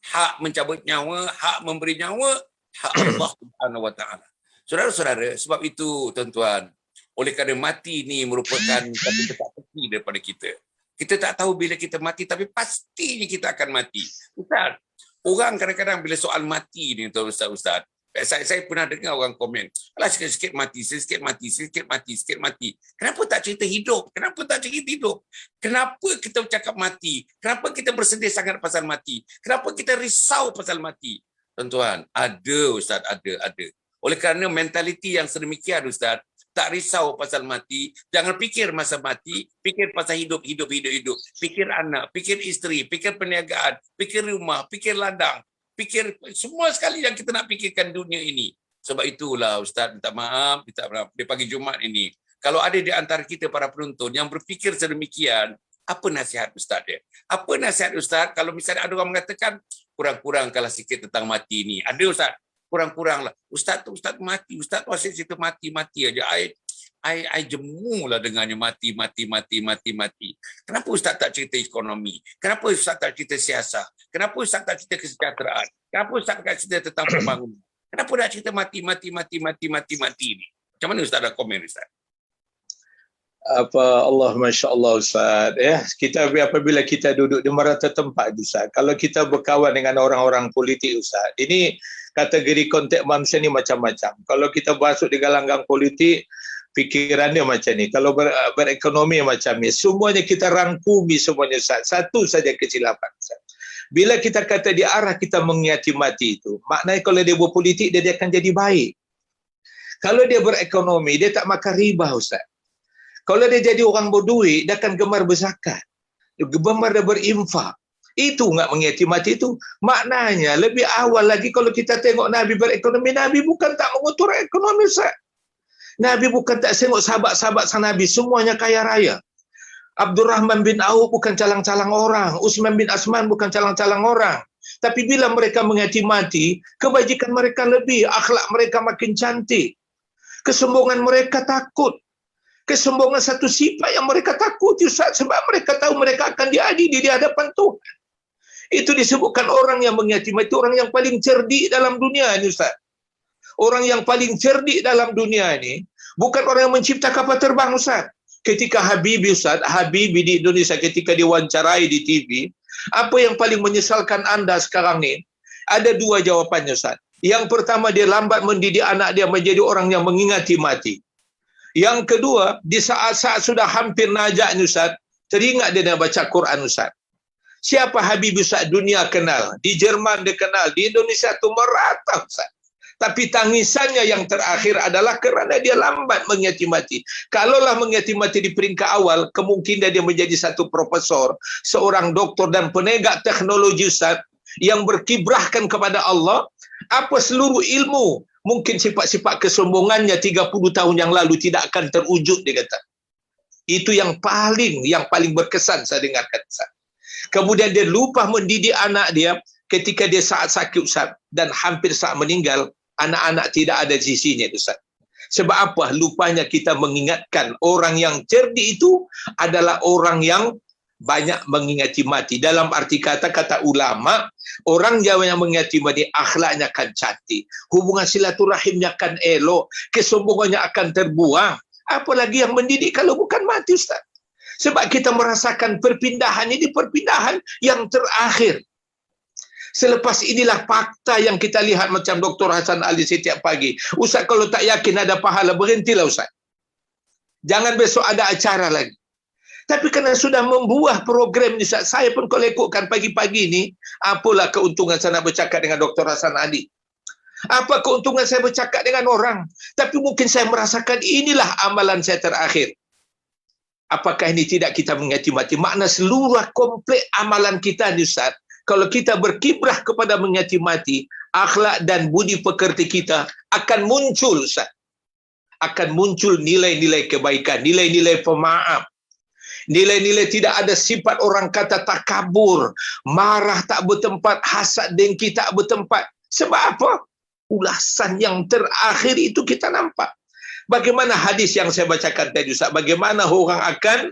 Hak mencabut nyawa, hak memberi nyawa, hak Allah Subhanahu wa taala. Saudara-saudara, sebab itu tuan-tuan, oleh kerana mati ni merupakan satu teka-teki daripada kita. Kita tak tahu bila kita mati, tapi pastinya kita akan mati. Ustaz, orang kadang-kadang bila soal mati ni, Ustaz, saya pernah dengar orang komen, alah sikit-sikit mati, sikit mati, sikit mati, sikit mati. Kenapa tak cerita hidup? Kenapa tak cerita hidup? Kenapa kita bercakap mati? Kenapa kita bersedih sangat pasal mati? Kenapa kita risau pasal mati? Tuan-tuan, ada Ustaz, ada. Oleh kerana mentaliti yang sedemikian Ustaz, tak risau pasal mati, jangan fikir masa mati, fikir pasal hidup. Fikir anak, fikir isteri, fikir perniagaan, fikir rumah, fikir ladang, fikir semua sekali yang kita nak fikirkan dunia ini. Sebab itulah Ustaz minta maaf di pagi Jumaat ini. Kalau ada di antara kita para penonton yang berfikir sedemikian, apa nasihat Ustaz dia? Apa nasihat Ustaz kalau misalnya ada orang mengatakan kurang-kurangkanlah sikit tentang mati ni. Ada Ustaz, kurang-kuranglah. Ustaz tu mati, Ustaz tu asyik cerita mati aja. I jemulah dengannya mati. Kenapa Ustaz tak cerita ekonomi? Kenapa Ustaz tak cerita siasat? Kenapa Ustaz tak cerita kesejahteraan? Kenapa Ustaz tak cerita tentang pembangunan? Kenapa nak cerita mati ni? Macam mana Ustaz ada komen Ustaz? Allah, Masya Allah Ustaz. Kita apabila kita duduk di merata tempat Ustaz, kalau kita berkawan dengan orang-orang politik Ustaz, ini kategori konteks manusia ni macam-macam. Kalau kita masuk di gelanggang politik, fikirannya macam ni. Kalau berekonomi macam ni, semuanya kita rangkumi semuanya Ustaz. Satu saja kesilapan Ustaz. Bila kita kata di arah kita mengiati mati itu, maknanya kalau dia berpolitik, dia akan jadi baik. Kalau dia berekonomi, dia tak makan riba Ustaz. Kalau dia jadi orang berduit, dia akan gemar berzakat. Gemar dia berinfak. Itu enggak mengiati mati itu. Maknanya lebih awal lagi kalau kita tengok Nabi berekonomi, Nabi bukan tak mengutur ekonomi Ustaz. Nabi bukan tak tengok sahabat-sahabat sang Nabi, semuanya kaya raya. Abdurrahman bin Auf bukan calang-calang orang. Utsman bin Affan bukan calang-calang orang. Tapi bila mereka mengiati mati, kebajikan mereka lebih, akhlak mereka makin cantik. Kesombongan mereka takut. Kesombongan satu sifat yang mereka takuti Ustaz, sebab mereka tahu mereka akan diadili di hadapan Tuhan. Itu disebutkan orang yang mengiati mati, orang yang paling cerdik dalam dunia ini Ustaz. Orang yang paling cerdik dalam dunia ini, Bukan orang yang mencipta kapal terbang, Ustaz. Ketika Habibie, Ustaz, Habibie di Indonesia ketika diwawancarai di TV, apa yang paling menyesalkan anda sekarang ni? Ada dua jawapannya, Ustaz. Yang pertama, dia lambat mendidik anak dia menjadi orang yang mengingati mati. Yang kedua, di saat-saat sudah hampir najak ni, Ustaz, teringat dia nak baca Quran, Ustaz. Siapa Habibie, Ustaz? Dunia kenal. Di Jerman dia kenal. Di Indonesia tu merata, Ustaz. Tapi tangisannya yang terakhir adalah kerana dia lambat mengingati mati. Kalaulah mengingati mati di peringkat awal, kemungkinan dia menjadi satu profesor, seorang doktor dan penegak teknologi, Ustaz, yang berkibrahkan kepada Allah. Apa seluruh ilmu, mungkin sifat-sifat kesombongannya 30 tahun yang lalu tidak akan terwujud, dia kata. Itu yang paling berkesan saya dengarkan, Ustaz. Kemudian dia lupa mendidik anak dia ketika dia saat sakit, Ustaz, dan hampir saat meninggal. Anak-anak tidak ada di sisinya, Ustaz. Sebab apa? Lupanya kita mengingatkan orang yang cerdik itu adalah orang yang banyak mengingati mati. Dalam arti kata ulama, orang Jawa yang mengingati mati, akhlaknya akan cantik, hubungan silaturahimnya akan elok, kesombongannya akan terbuang. Apalagi yang mendidik kalau bukan mati, Ustaz. Sebab kita merasakan perpindahan ini, perpindahan yang terakhir. Selepas inilah fakta yang kita lihat macam Dr. Hasan Ali setiap pagi. Ustaz, kalau tak yakin ada pahala, berhentilah, Ustaz. Jangan besok ada acara lagi. Tapi kerana sudah membuah program ni, Ustaz, saya pun kalau ikutkan pagi-pagi ni, apalah keuntungan saya nak bercakap dengan Dr. Hasan Ali? Apa keuntungan saya bercakap dengan orang? Tapi mungkin saya merasakan inilah amalan saya terakhir. Apakah ini tidak kita mengingati mati? Makna seluruh komplit amalan kita ni, Ustaz, kalau kita berkibrah kepada mengingati mati, akhlak dan budi pekerti kita akan muncul, Ustaz. Akan muncul nilai-nilai kebaikan, nilai-nilai pemaaf. Nilai-nilai tidak ada sifat orang kata takabur, marah tak bertempat, hasad dengki tak bertempat. Sebab apa? Ulasan yang terakhir itu kita nampak. Bagaimana hadis yang saya bacakan tadi, Ustaz? Bagaimana orang akan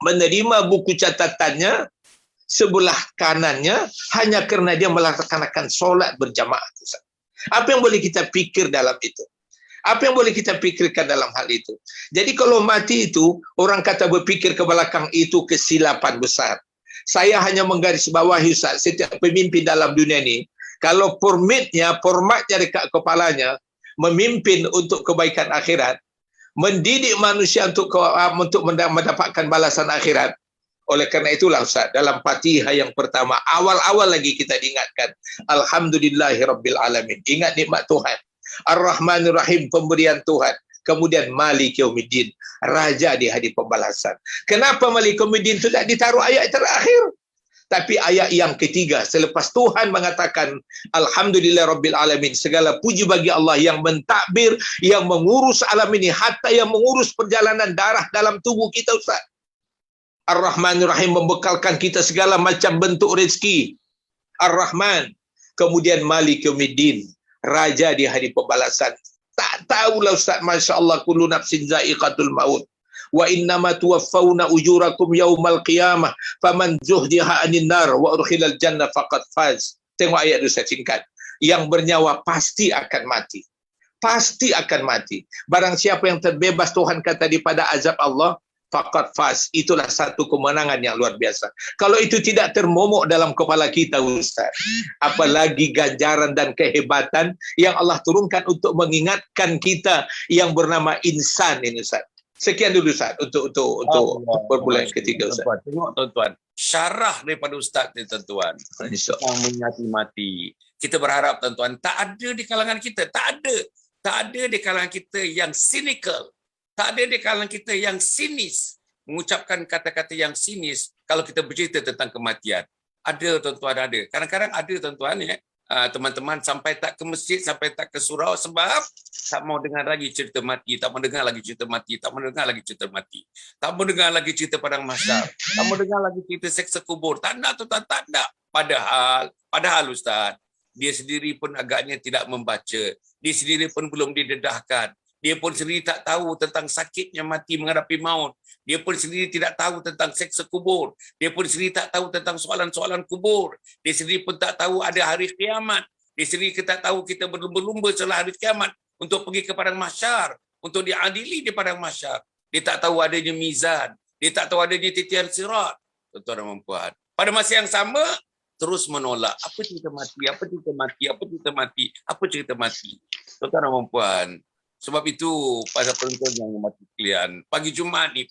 menerima buku catatannya sebelah kanannya hanya kerana dia melaksanakan solat berjamaah, Ustaz. Apa yang boleh kita fikir dalam itu? Apa yang boleh kita fikirkan dalam hal itu? Jadi kalau mati itu, orang kata berfikir ke belakang, itu kesilapan besar. Saya hanya menggarisbawahi, Ustaz, setiap pemimpin dalam dunia ini, kalau formatnya dekat kepalanya, memimpin untuk kebaikan akhirat, mendidik manusia untuk mendapatkan balasan akhirat. Oleh kerana itulah, Ustaz, dalam Fatihah yang pertama, awal-awal lagi kita diingatkan, Alhamdulillahirabbil alamin. Ingat nikmat Tuhan. Ar-Rahmanir Rahim, pemberian Tuhan. Kemudian Malik Yaumiddin, raja di hari pembalasan. Kenapa Malik Yaumiddin itu tak ditaruh ayat terakhir? Tapi ayat yang ketiga, selepas Tuhan mengatakan Alhamdulillahirabbil alamin, segala puji bagi Allah yang mentadbir, yang mengurus alam ini, hatta yang mengurus perjalanan darah dalam tubuh kita, Ustaz. Ar-Rahmanir Rahim, membekalkan kita segala macam bentuk rezeki. Ar-Rahman. Kemudian Malik Yaumiddin, raja di hari pembalasan. Tak tahulah, Ustaz, Masya Allah, kullu nafsin za'iqatul maut. Wa innama tuwaffawna ujurakum yaumal qiyamah faman zuhdiha 'anil nar wa udkhilal jannah faqad faz. Tengok ayat itu saya singkat. Yang bernyawa pasti akan mati. Pasti akan mati. Barang siapa yang terbebas, Tuhan kata, daripada azab Allah, faqad faz. Itulah satu kemenangan yang luar biasa. Kalau itu tidak termomok dalam kepala kita, Ustaz, apalagi ganjaran dan kehebatan yang Allah turunkan untuk mengingatkan kita yang bernama insan ini, Ustaz. Sekian dulu, Ustaz, untuk perbulan ketiga, Ustaz. Tengok, tuan-tuan. Syarah daripada Ustaz ni, tuan-tuan. Yang mengingati mati. Kita berharap, tuan-tuan, tak ada di kalangan kita. Tak ada. Tak ada di kalangan kita yang cynical. Tak ada di kalangan kita yang sinis. Mengucapkan kata-kata yang sinis kalau kita bercerita tentang kematian. Ada, tuan-tuan, ada. Kadang-kadang ada, tuan-tuan, ya. Teman-teman sampai tak ke masjid, sampai tak ke surau sebab tak mau dengar lagi cerita mati, tak mau dengar lagi cerita mati, tak mau dengar lagi cerita mati, tak mau dengar lagi cerita padang mahsyar, tak mau dengar lagi cerita seksa kubur. Tak nak, tuan-tuan, tak nak. Padahal Ustaz, dia sendiri pun agaknya tidak membaca, dia sendiri pun belum didedahkan, dia pun sendiri tak tahu tentang sakitnya mati menghadapi maut. Dia pun sendiri tidak tahu tentang seksa kubur. Dia pun sendiri tak tahu tentang soalan-soalan kubur. Dia sendiri pun tak tahu ada hari kiamat. Dia sendiri tak tahu kita berlumba-lumba setelah hari kiamat untuk pergi ke padang mahsyar. untuk diadili di padang mahsyar. Dia tak tahu adanya mizan. Dia tak tahu adanya titian sirat. Tuan-tuan dan puan. Pada masa yang sama, terus menolak. Apa cerita mati? Apa cerita mati? Apa cerita mati? Apa cerita mati? Tuan-tuan dan puan. Sebab itu, pada penonton yang mati sekalian, pagi Jumaat ni,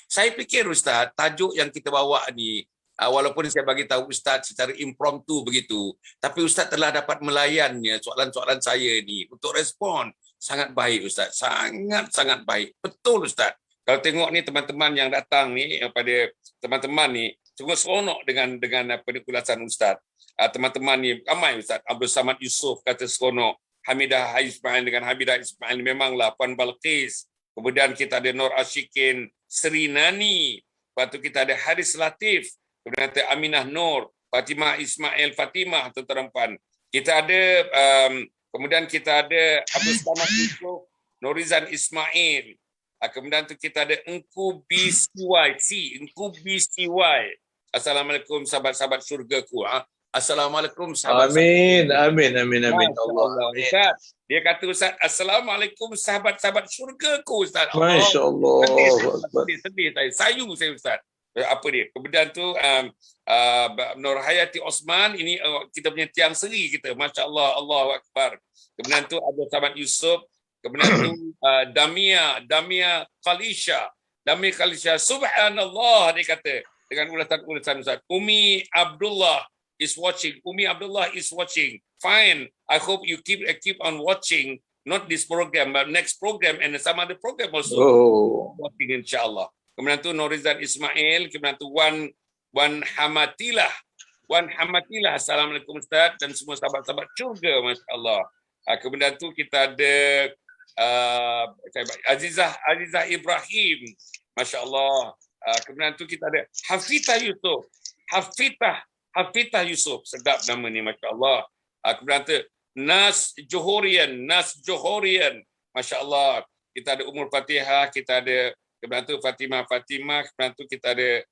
saya fikir Ustaz, tajuk yang kita bawa ni, walaupun saya bagi tahu Ustaz secara impromptu begitu, tapi Ustaz telah dapat melayannya soalan-soalan saya ni untuk respon. Sangat baik Ustaz, sangat-sangat baik. Betul Ustaz. Kalau tengok ni teman-teman yang datang ni, pada teman-teman ni, sungguh seronok dengan ulasan Ustaz. Teman-teman ni, ramai Ustaz. Abdul Samad Yusof kata seronok. Hamidah Ismail dengan Hamidah Ismail memanglah Puan Balqis. Kemudian kita ada Nur Ashikin Sri Nani. Lepas tu kita ada Haris Latif. Kemudian ada Aminah Nur, Fatimah Ismail Fatimah, tuan-tuan dan puan. Kita ada kemudian kita ada Abdul Samad Yusof, Norizan Ismail. Kemudian tu kita ada Engku BCY. Assalamualaikum sahabat-sahabat syurgaku. Assalamualaikum sahabat. Amin. Allah. Ustaz, dia kata Ustaz, Assalamualaikum sahabat-sahabat syurgaku Ustaz. Masya Allah. Sedih saya. Sayu saya Ustaz. Apa dia? Kemudian tu Nur Hayati Osman, ini kita punya tiang seri kita. Masya Allah, Allahu Akbar. Kemudian tu ada sahabat Yusuf. Kemudian tu Damia Khalisha. Subhanallah dia kata dengan ulasan Ustaz. Umi Abdullah is watching. Fine. I hope you keep on watching. Not this program, but next program and some other program also. Watching insyaAllah. Kemudian tu Norizan Ismail. Kemudian tu Wan Hamatilah. Assalamualaikum Ustaz dan semua sahabat-sahabat syurga. Masya Allah. Kemudian tu kita ada Azizah Ibrahim. Masya Allah. Kemudian tu kita ada Hafitah Yusuf. Hafitah Yusuf, sedap nama ni, Masya Allah. Kemudian tu Nas Johorian. Masya Allah. Kita ada Umur Fatihah, kita ada kemudian tu Fatimah. Kemudian tu kita ada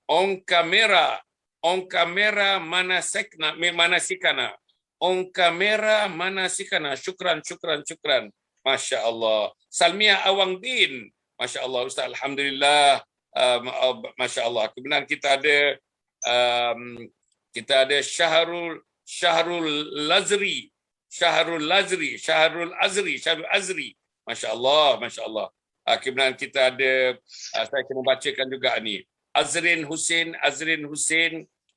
On Kamera Manasikana. Syukran. Masya Allah. Salmiah Awangdin. Masya Allah Ustaz, alhamdulillah. Masya Allah. Kemudian kita ada Syahrul Azri. Masya Allah. Kemudian kita ada saya akan membacakan juga ni. Azrin Hussein,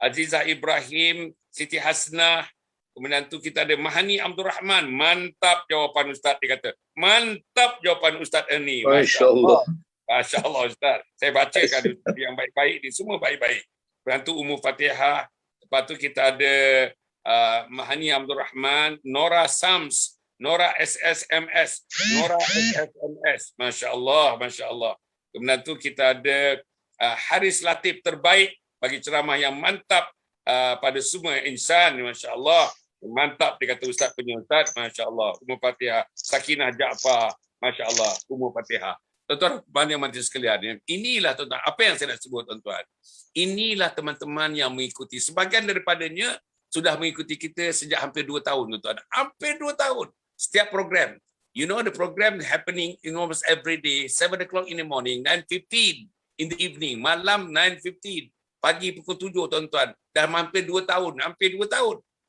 Azizah Ibrahim, Siti Hasnah. Kemudian tu kita ada Mahani Abdul Rahman. Mantap jawapan Ustaz, dia kata. Mantap jawapan Ustaz ini. Masya Allah. Masya Allah Ustaz. Saya bacakan Ustaz yang baik-baik ni, semua baik-baik. Kemudian tu Umur Fatihah. Lepas tu kita ada Mahani Abdul Rahman, Nora Sams, Nora SSMS. Masya Allah. Kemudian tu kita ada Haris Latif, terbaik bagi ceramah yang mantap pada semua insan. Masya Allah. Mantap dia kata Ustaz punya Ustaz. Masya Allah. Umur Fatihah. Sakinah Ja'far. Masya Allah. Umur Fatihah. Tuan-tuan yang mati sekalian, inilah tuan-tuan, apa yang saya nak sebut tuan-tuan. Inilah teman-teman yang mengikuti. Sebahagian daripadanya sudah mengikuti kita sejak hampir 2 tahun tuan-tuan. Hampir 2 tahun. Setiap program. You know the program happening in almost every day. 7 o'clock in the morning, 9:15 in the evening. Malam 9:15. Pagi pukul 7 tuan-tuan. Dah hampir 2 tahun.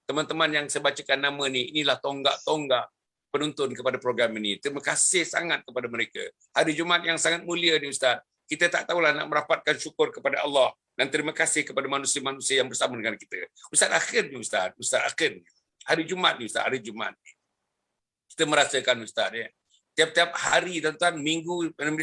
Teman-teman yang saya bacakan nama ni, inilah tonggak-tonggak penonton kepada program ini. Terima kasih sangat kepada mereka. Hari Jumaat yang sangat mulia ni Ustaz. Kita tak tahulah nak merapatkan syukur kepada Allah dan terima kasih kepada manusia-manusia yang bersama dengan kita. Ustaz akhir ni Ustaz. Hari Jumaat ni Ustaz, hari Jumaat. Kita merasakan Ustaz ya. Tiap-tiap hari tuan-tuan, minggu, dalam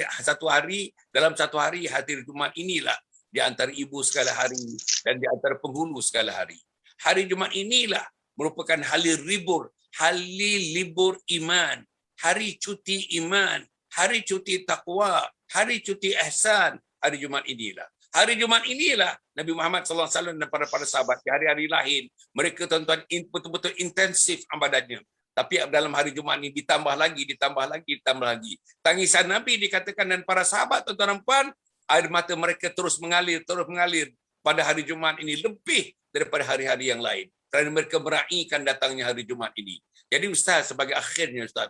satu hari Jumaat inilah di antara ibu segala hari dan di antara penghulu segala hari. Hari Jumaat inilah merupakan hari libur iman, hari cuti iman, hari cuti takwa, hari cuti ihsan. Hari Jumaat inilah Nabi Muhammad SAW dan para sahabat di hari-hari lain, mereka tuan-tuan betul-betul intensif ibadatnya. Tapi dalam hari Jumaat ini ditambah lagi. Tangisan Nabi dikatakan dan para sahabat tuan-tuan dan puan, air mata mereka terus mengalir. pada hari Jumaat ini lebih daripada hari-hari yang lain. Kerana mereka meraihkan datangnya hari Jumaat ini. Jadi Ustaz, sebagai akhirnya Ustaz,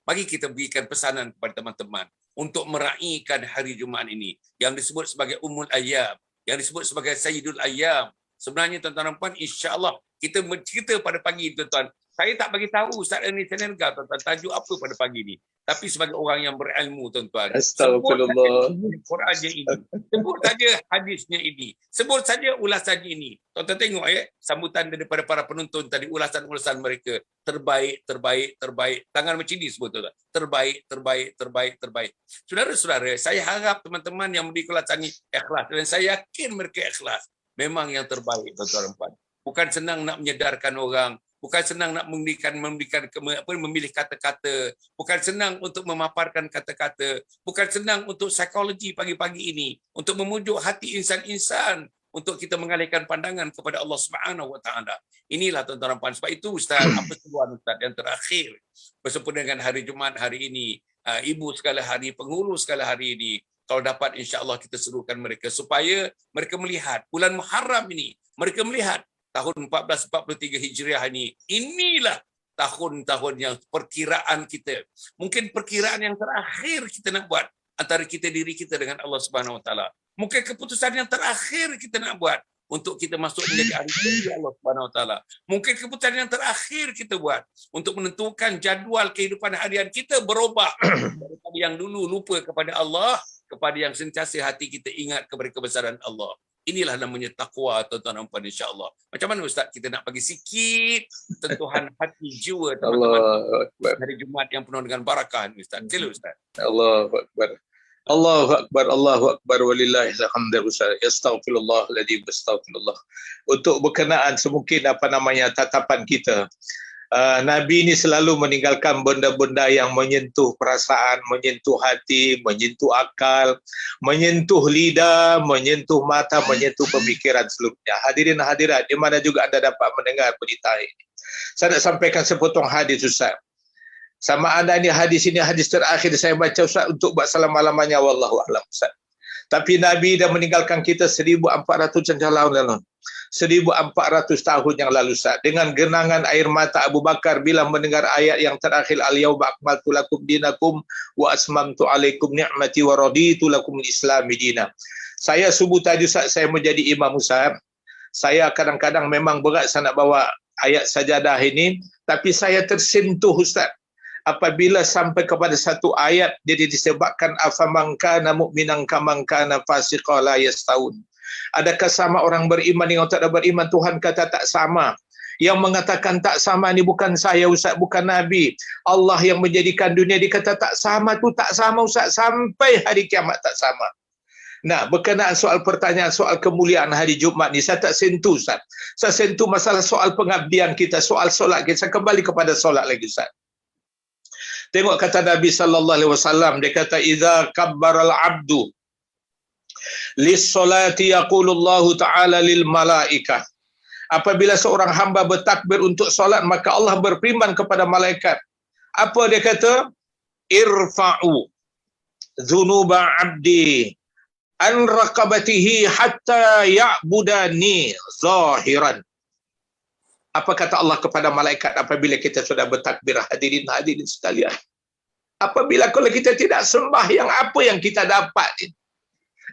bagi kita berikan pesanan kepada teman-teman untuk meraihkan hari Jumaat ini yang disebut sebagai Ummul Ayyam, yang disebut sebagai Sayyidul Ayyam. Sebenarnya tuan-tuan dan puan, insya-Allah kita bercerita pada pagi ini, tuan-tuan. Saya tak bagi tahu Ustaz Ernie Senegal, tuan-tuan, tajuk apa pada pagi ini. Tapi sebagai orang yang berilmu, tuan-tuan, Astagfirullah. sebut saja Qurannya ini, sebut saja hadisnya ini, sebut saja ulasannya ini. Tuan-tuan tengok sambutan daripada para penonton tadi, ulasan-ulasan mereka terbaik, terbaik, terbaik. Tangan macam ini sebut, tuan-tuan. Terbaik, terbaik, terbaik, terbaik. Saudara-saudara, saya harap teman-teman yang memberi ulasan ini ikhlas, dan saya yakin mereka ikhlas. Memang yang terbaik, tuan-tuan dan puan. Bukan senang nak menyedarkan orang, bukan senang nak memilih kata-kata, bukan senang untuk memaparkan kata-kata, bukan senang untuk psikologi pagi-pagi ini, untuk memujuk hati insan-insan, untuk kita mengalihkan pandangan kepada Allah Subhanahu Wa Taala. Inilah tuan-tuan dan puan. Sebab itu Ustaz, apa seruan Ustaz yang terakhir bersempena dengan hari Jumaat hari ini, ibu sekala hari, pengurus sekala hari ini, kalau dapat insya-Allah kita serukan mereka supaya mereka melihat bulan Muharram ini, mereka melihat tahun 1443 Hijriah ini, inilah tahun-tahun yang perkiraan kita. Mungkin perkiraan yang terakhir kita nak buat antara diri kita dengan Allah Subhanahu Wa Taala. Mungkin keputusan yang terakhir kita nak buat untuk kita masuk menjadi ahli surga Allah Subhanahu Wa Taala. Mungkin keputusan yang terakhir kita buat untuk menentukan jadual kehidupan harian kita berubah daripada yang dulu lupa kepada Allah kepada yang sentiasa hati kita ingat kepada kebesaran Allah. Inilah namanya takwa, tuan-tuan dan puan, insya-Allah. Macam mana Ustaz kita nak bagi sikit sentuhan hati jiwa teman-teman hari Jumaat yang penuh dengan barakah ni Ustaz. Sila Ustaz. Allahu Akbar. Allahu Akbar, Allahu Akbar, walillahil hamdu. Astaghfirullahaladzim, astaghfirullah. Untuk berkenaan semungkin tatapan kita, Nabi ini selalu meninggalkan benda-benda yang menyentuh perasaan, menyentuh hati, menyentuh akal, menyentuh lidah, menyentuh mata, menyentuh pemikiran seluruhnya. Hadirin hadirat, di mana juga anda dapat mendengar berita ini. Saya nak sampaikan sepotong hadis Ustaz. Sama ada ini hadis terakhir saya baca Ustaz untuk buat salam malamannya, wallahu a'lam Ustaz. Tapi Nabi dah meninggalkan kita 1400 tahun lalu. 1400 tahun yang lalu Ustaz. Dengan genangan air mata Abu Bakar bila mendengar ayat yang terakhir, al-yauma akmaltu lakum dinakum wa asmamtu alaikum ni'mati wa raditu lakum al-islami dina. Saya subuh tadi Ustaz, saya menjadi imam Ustaz. Saya kadang-kadang memang berat saya nak bawa ayat sajadah ini, tapi saya tersentuh Ustaz apabila sampai kepada satu ayat dia disebabkan afaman kana mu'minan kaman kana fasiqan la yastaun. Adakah sama orang beriman dengan tak ada beriman? Tuhan kata tak sama. Yang mengatakan tak sama ni bukan saya Ustaz, bukan Nabi. Allah yang menjadikan dunia, dia kata tak sama tu tak sama Ustaz, sampai hari kiamat tak sama. Nah, berkenaan soal pertanyaan soal kemuliaan hari Jumaat ni, saya tak sentuh Ustaz. Saya sentuh masalah soal pengabdian kita, soal solat kita. Saya kembali kepada solat lagi Ustaz. Tengok kata Nabi sallallahu alaihi wasallam, dia kata idza kabbaral abdu lis-salati yaqulullahu ta'ala lil malaikah. Apabila seorang hamba bertakbir untuk solat, maka Allah berfirman kepada malaikat. Apa dia kata? Irfa'u dzunuba 'abdi an raqabatihi hatta ya'budani zahiran. Apa kata Allah kepada malaikat apabila kita sudah bertakbir? Hadirin sekalian, apabila kalau kita tidak sembahyang, apa yang kita dapat?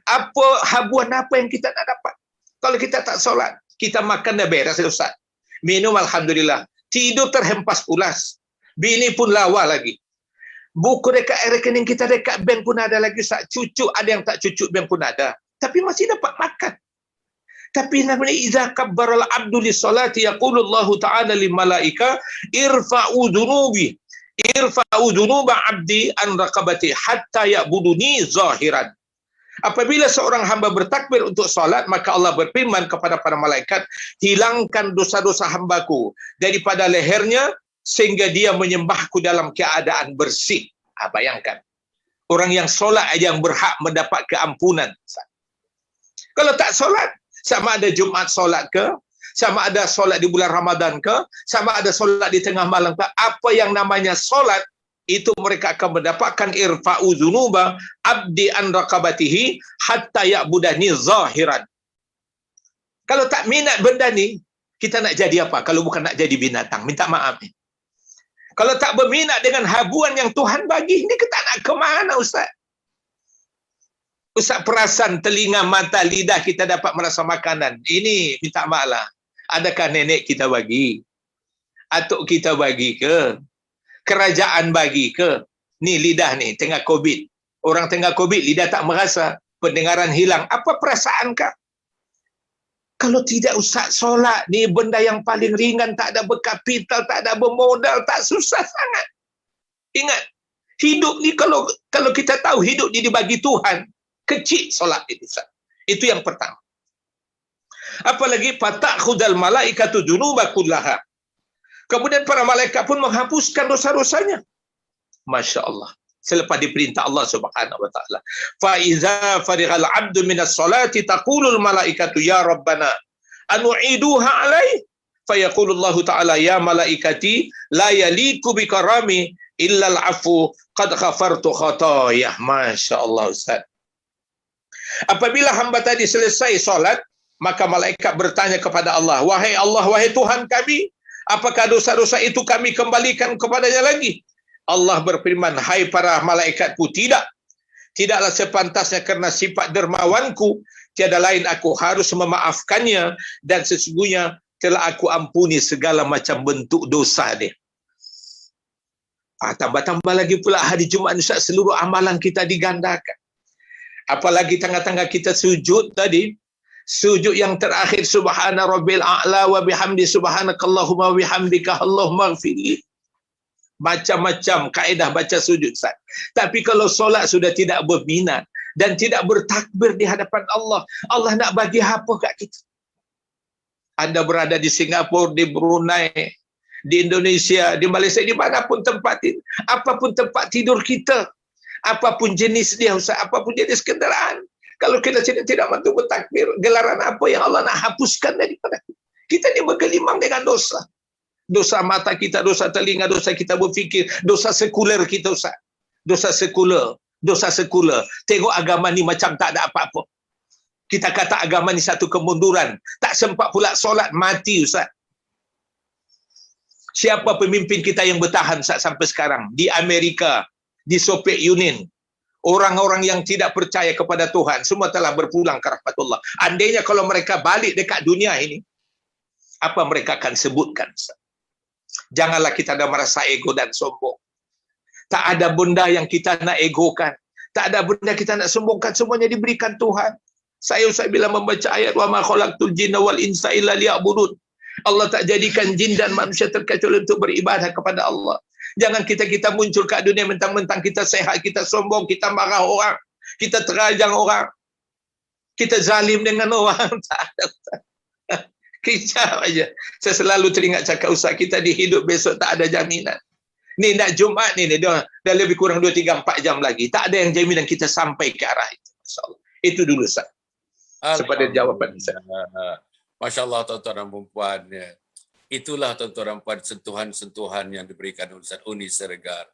Apa habuan apa yang kita tak dapat? Kalau kita tak solat, kita makan dah beres Ustaz. Minum alhamdulillah, tidur terhempas pulas, bini pun lawa lagi. Buku dekat rekening kita dekat bank pun ada lagi Ustaz. Cucuk ada yang tak cucuk bank pun ada, tapi masih dapat makan. Tapi namanya idza kabbaral abdu lis-salati yaqulullahu ta'ala lil malaika irfa'u dhunuba 'abdi an raqabati hatta ya'buduni zahiran. Apabila seorang hamba bertakbir untuk solat, maka Allah berfirman kepada para malaikat, hilangkan dosa-dosa hambaku daripada lehernya sehingga dia menyembahku dalam keadaan bersih. Bayangkan, orang yang solat aja yang berhak mendapat keampunan. Kalau tak solat, sama ada Jumaat solat ke, sama ada solat di bulan Ramadan ke, sama ada solat di tengah malam ke, apa yang namanya solat, itu mereka akan mendapatkan irfa'u dzunuba abdi an raqabatihi hatta ya'budani zahiran. Kalau tak minat benda ni, kita nak jadi apa? Kalau bukan nak jadi binatang, minta maaf ni. Kalau tak berminat dengan habuan yang Tuhan bagi, ni kita nak ke mana, Ustaz? Ustaz perasan telinga, mata, lidah kita dapat merasa makanan. Ini minta maaf lah. Adakah nenek kita bagi? Atuk kita bagi ke? Kerajaan bagi ke? Ni lidah ni, tengah COVID. Orang tengah COVID, lidah tak merasa. Pendengaran hilang. Apa perasaan kah? Kalau tidak, Ustaz, solat ni benda yang paling ringan, tak ada berkapital, tak ada bermodal, tak susah sangat. Ingat, hidup ni kalau kita tahu hidup ni dibagi Tuhan, kecil solat itu, Ustaz. Itu yang pertama. Apalagi fatakhudal malaikatu dzunuba kullaha. Kemudian para malaikat pun menghapuskan dosa-dosanya. Masya Allah. Selepas diperintah Allah Subhanahu wa taala. Fa iza farighal 'abdu minas salati taqulul malaikatu ya rabbana anu'iduha alai fa yaqulu Allah taala ya malaikati la yaliku bikarami illa al-'afu qad ghafartu khataayah. Masya Allah, Ustaz. Apabila hamba tadi selesai solat, maka malaikat bertanya kepada Allah, wahai Allah, wahai Tuhan kami, apakah dosa-dosa itu kami kembalikan kepadanya lagi? Allah berfirman, hai para malaikatku, tidak. Tidaklah sepantasnya, kerana sifat dermawanku, tiada lain aku harus memaafkannya, dan sesungguhnya telah aku ampuni segala macam bentuk dosa dia. Tambah-tambah lagi pula hari Jumaat, Ustaz, seluruh amalan kita digandakan. Apalagi tengah-tengah kita sujud tadi, sujud yang terakhir, subhana rabbil a'la wa bihamdi subhanakallahumma wa bihamdika Allahumma ighfirli. Macam-macam kaedah baca sujud, Ustaz. Tapi kalau solat sudah tidak berminat dan tidak bertakbir di hadapan Allah, Allah nak bagi apa kat kita? Anda berada di Singapura, di Brunei, di Indonesia, di Malaysia, di manapun tempat, apapun tempat tidur kita, apapun jenis dia, Ustaz, apapun jenis kenderaan, kalau kita tidak mampu bertakbir, gelaran apa yang Allah nak hapuskan daripada kita? Kita ni bergelimang dengan dosa. Dosa mata kita, dosa telinga, dosa kita berfikir, dosa sekular kita, Ustaz. Dosa sekular. Dosa sekular. Tengok agama ni macam tak ada apa-apa. Kita kata agama ni satu kemunduran. Tak sempat pula solat, mati, Ustaz. Siapa pemimpin kita yang bertahan, Ustaz, sampai sekarang? Di Amerika, di Soviet Union. Orang-orang yang tidak percaya kepada Tuhan, semua telah berpulang ke rahmatullah. Andainya kalau mereka balik dekat dunia ini, apa mereka akan sebutkan, Ustaz? Janganlah kita ada merasa ego dan sombong. Tak ada benda yang kita nak egokan. Tak ada benda kita nak sombongkan. Semuanya diberikan Tuhan. Saya bila membaca ayat wa ma khalaqtul jinna wal insa illa liya'budun. Allah tak jadikan jin dan manusia terkecuali untuk beribadah kepada Allah. Jangan kita muncul kat dunia mentang-mentang kita sehat, kita sombong, kita marah orang, kita terajang orang, kita zalim dengan orang. Tak ada. Kejap aja. Saya selalu teringat cakap Ustaz, kita dihidup besok tak ada jaminan. Ni nak Jumaat ni, dah lebih kurang 2, 3, 4 jam lagi. Tak ada yang jaminan kita sampai ke arah itu. InsyaAllah. Itu dulu, Ustaz. Sepada jawapan saya. Masya Allah, tuan-tuan dan puan-puan. Itulah tuan-tuan dan puan, sentuhan-sentuhan yang diberikan oleh Ustaz Uni Siregar.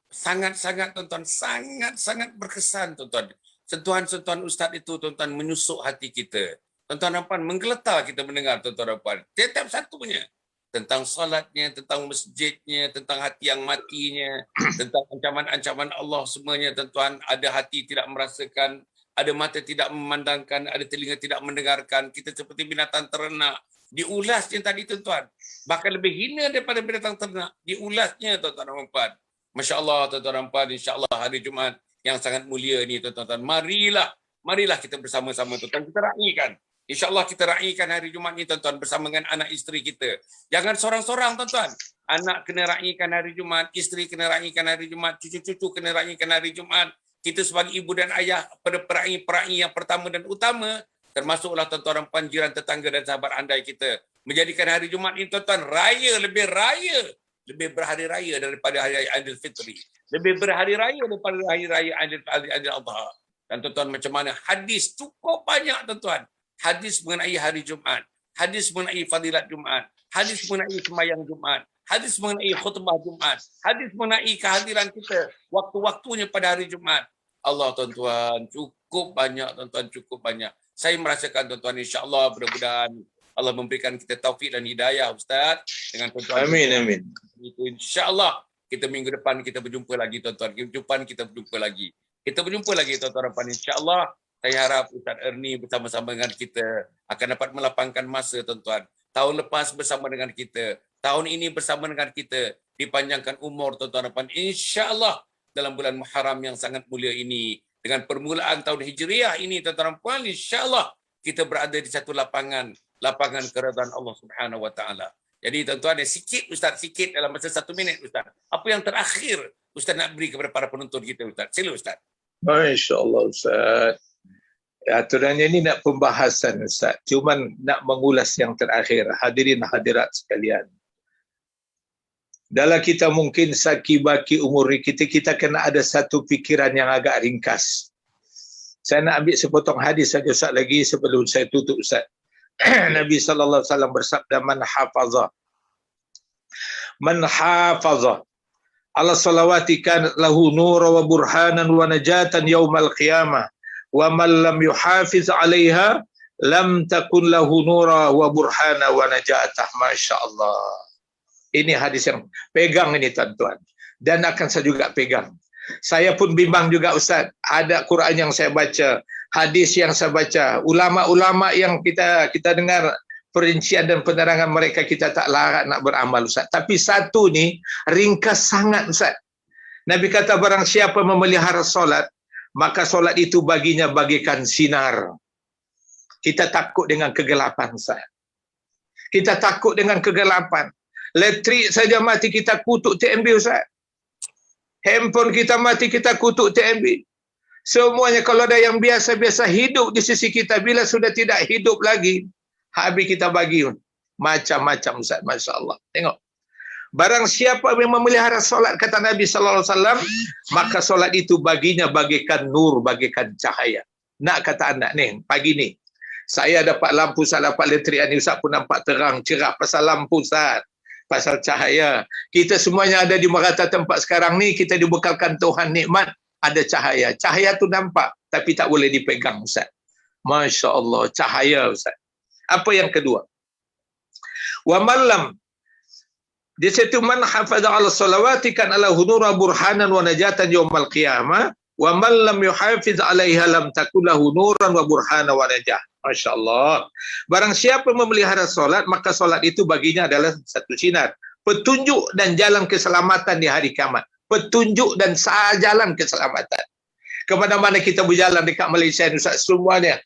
Sangat-sangat, tuan-tuan, sangat-sangat berkesan, tuan-tuan. Sentuhan-sentuhan Ustaz itu, tuan-tuan, menusuk hati kita. Tuan-tuan dan puan, menggeletar kita mendengar, tuan-tuan dan puan. Tiap-tiap satunya. Tentang salatnya, tentang masjidnya, tentang hati yang matinya, tentang ancaman-ancaman Allah semuanya, tuan-tuan. Ada hati tidak merasakan, ada mata tidak memandangkan, ada telinga tidak mendengarkan. Kita seperti binatang ternak. Diulasnya tadi, tuan-tuan. Bahkan lebih hina daripada binatang ternak. Diulasnya, tuan-tuan dan puan. Masya Allah, tuan-tuan dan puan. InsyaAllah hari Jumaat yang sangat mulia ini, tuan-tuan. Marilah kita bersama-sama, tuan-tuan. Kita raikan. InsyaAllah kita raikan hari Jumaat ini, tuan-tuan, bersama dengan anak isteri kita. Jangan sorang-sorang, tuan-tuan. Anak kena raikan hari Jumaat, isteri kena raikan hari Jumaat, cucu-cucu kena raikan hari Jumaat. Kita sebagai ibu dan ayah pada perai-perai yang pertama dan utama, termasuklah tuan-tuan dan puan, jiran, tetangga dan sahabat andai kita. Menjadikan hari Jumaat ini, tuan-tuan, lebih berhari raya daripada hari Aidil Fitri. Lebih berhari raya daripada hari raya Aidil Adha. Dan tuan-tuan, macam mana hadis cukup banyak, tuan-tuan. Hadis mengenai hari Jumaat, hadis mengenai fadilat Jumaat, hadis mengenai sembahyang Jumaat, hadis mengenai khutbah Jumaat, hadis mengenai kehadiran kita, waktu-waktunya pada hari Jumaat. Allah, tuan-tuan, cukup banyak, tuan-tuan, cukup banyak. Saya merasakan tuan-tuan, insya-Allah mudah-mudahan Allah memberikan kita taufik dan hidayah Ustaz dengan tuan-tuan. Amin. Itu insya-Allah kita minggu depan kita berjumpa lagi tuan-tuan. Minggu depan kita berjumpa lagi. Kita berjumpa lagi tuan-tuan dan insya-Allah. Saya harap Ustaz Ernie bersama-sama dengan kita akan dapat melapangkan masa tuan-tuan. Tahun lepas bersama dengan kita, tahun ini bersama dengan kita, dipanjangkan umur tuan-tuan dan puan. Insya-Allah dalam bulan Muharram yang sangat mulia ini, dengan permulaan tahun Hijriah ini tuan-tuan dan puan, insya-Allah kita berada di satu lapangan keridhaan Allah Subhanahu wa taala. Jadi tuan-tuan, sikit Ustaz, sikit dalam masa 1 minit Ustaz. Apa yang terakhir Ustaz nak beri kepada para penonton kita Ustaz? Sila Ustaz. Masya-Allah Ustaz. Aturannya ini nak pembahasan Ustaz. Cuma nak mengulas yang terakhir. Hadirin hadirat sekalian. Dalam kita mungkin saki-baki umur kita kena ada satu fikiran yang agak ringkas. Saya nak ambil sepotong hadis saja Ustaz lagi sebelum saya tutup Ustaz. Nabi sallallahu alaihi wasallam bersabda, man hafaza ala salawati kan lahu nura wa burhanan wa najatan yaumal qiyamah wa man lam yuhafiz 'alaiha lam takun lahu nura wa burhana wa najatah. Masya-Allah. Ini hadis yang pegang ini tuan-tuan, dan akan saya juga pegang. Saya pun bimbang juga Ustaz. Ada Quran yang saya baca, hadis yang saya baca, ulama-ulama yang kita dengar perincian dan penerangan mereka, kita tak larat nak beramal Ustaz. Tapi satu ni ringkas sangat Ustaz. Nabi kata barang siapa memelihara solat, maka solat itu baginya bagaikan sinar. Kita takut dengan kegelapan Ustaz. Kita takut dengan kegelapan. Elektrik saja mati kita kutuk TMB Ustaz. Handphone kita mati kita kutuk TMB. Semuanya kalau ada yang biasa-biasa hidup di sisi kita, bila sudah tidak hidup lagi, habis kita bagi macam-macam Ustaz. Masya Allah. Tengok. Barang siapa yang memelihara solat, kata Nabi sallallahu alaihi wasallam, maka solat itu baginya bagaikan nur, bagaikan cahaya. Nak kata anak ni, pagi ni saya dapat lampu, saya dapat elektrik ni Ustaz pun nampak terang, cerah. Pasal lampu Ustaz, pasal cahaya. Kita semuanya ada di merata tempat sekarang ni, kita dibekalkan Tuhan nikmat, ada cahaya. Cahaya tu nampak, tapi tak boleh dipegang Ustaz. Masya Allah, cahaya Ustaz. Apa yang kedua? Wa malam. Di situ man hafaza ala salawati kan ala hunura burhanan wa najatan yaumal qiyamah wa man lam yuhafiz alaiha lam takun lahu nuran wa burhana wa najah. Masya-Allah. Barang siapa memelihara solat, maka solat itu baginya adalah satu sinar, petunjuk dan jalan keselamatan di hari kiamat. Petunjuk dan jalan keselamatan. Kemana-mana kita berjalan dekat Malaysia Ustaz, semuanya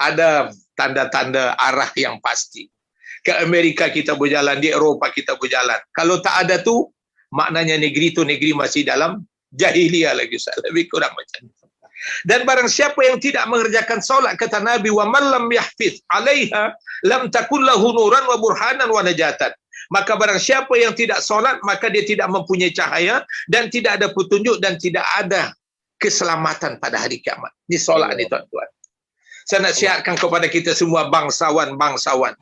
ada tanda-tanda arah yang pasti. Ke Amerika kita berjalan, di Eropah kita berjalan. Kalau tak ada tu, maknanya negeri tu negeri masih dalam jahiliyah lagi Ustaz. Lebih kurang macam itu. Dan barang siapa yang tidak mengerjakan solat, kata Nabi, wa man lam yahfiz 'alaiha lam takun lahu nuran wa burhanan wa najatan. Maka barang siapa yang tidak solat, maka dia tidak mempunyai cahaya dan tidak ada petunjuk dan tidak ada keselamatan pada hari kiamat. Ini solat ni tuan-tuan. Saya nak siapkan kepada kita semua bangsawan-bangsawan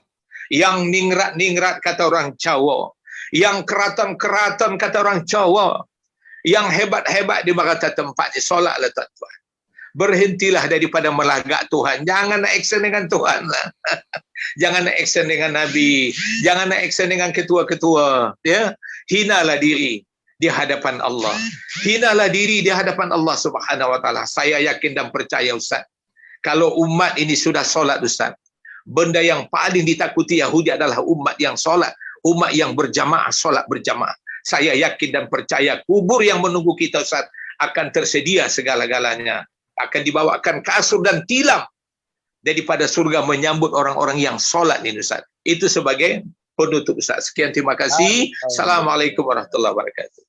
yang ningrat-ningrat kata orang Jawa, yang keraton-keraton kata orang Jawa, yang hebat-hebat di berata tempat ni, solatlah tuan-tuan. Berhentilah daripada melagak Tuhan. Jangan nak action dengan Tuhan lah. Jangan nak action dengan Nabi. Jangan nak action dengan ketua-ketua. Ya? Hinalah diri di hadapan Allah. Hinalah diri di hadapan Allah Subhanahu wa taala. Saya yakin dan percaya Ustaz, kalau umat ini sudah solat Ustaz, benda yang paling ditakuti Yahudi adalah umat yang solat, umat yang berjamaah, solat berjamaah. Saya yakin dan percaya kubur yang menunggu kita Ustaz akan tersedia segala-galanya. Akan dibawakan kasur dan tilam daripada surga menyambut orang-orang yang solat ini Ustaz. Itu sebagai penutup Ustaz. Sekian, terima kasih. Assalamualaikum warahmatullahi wabarakatuh.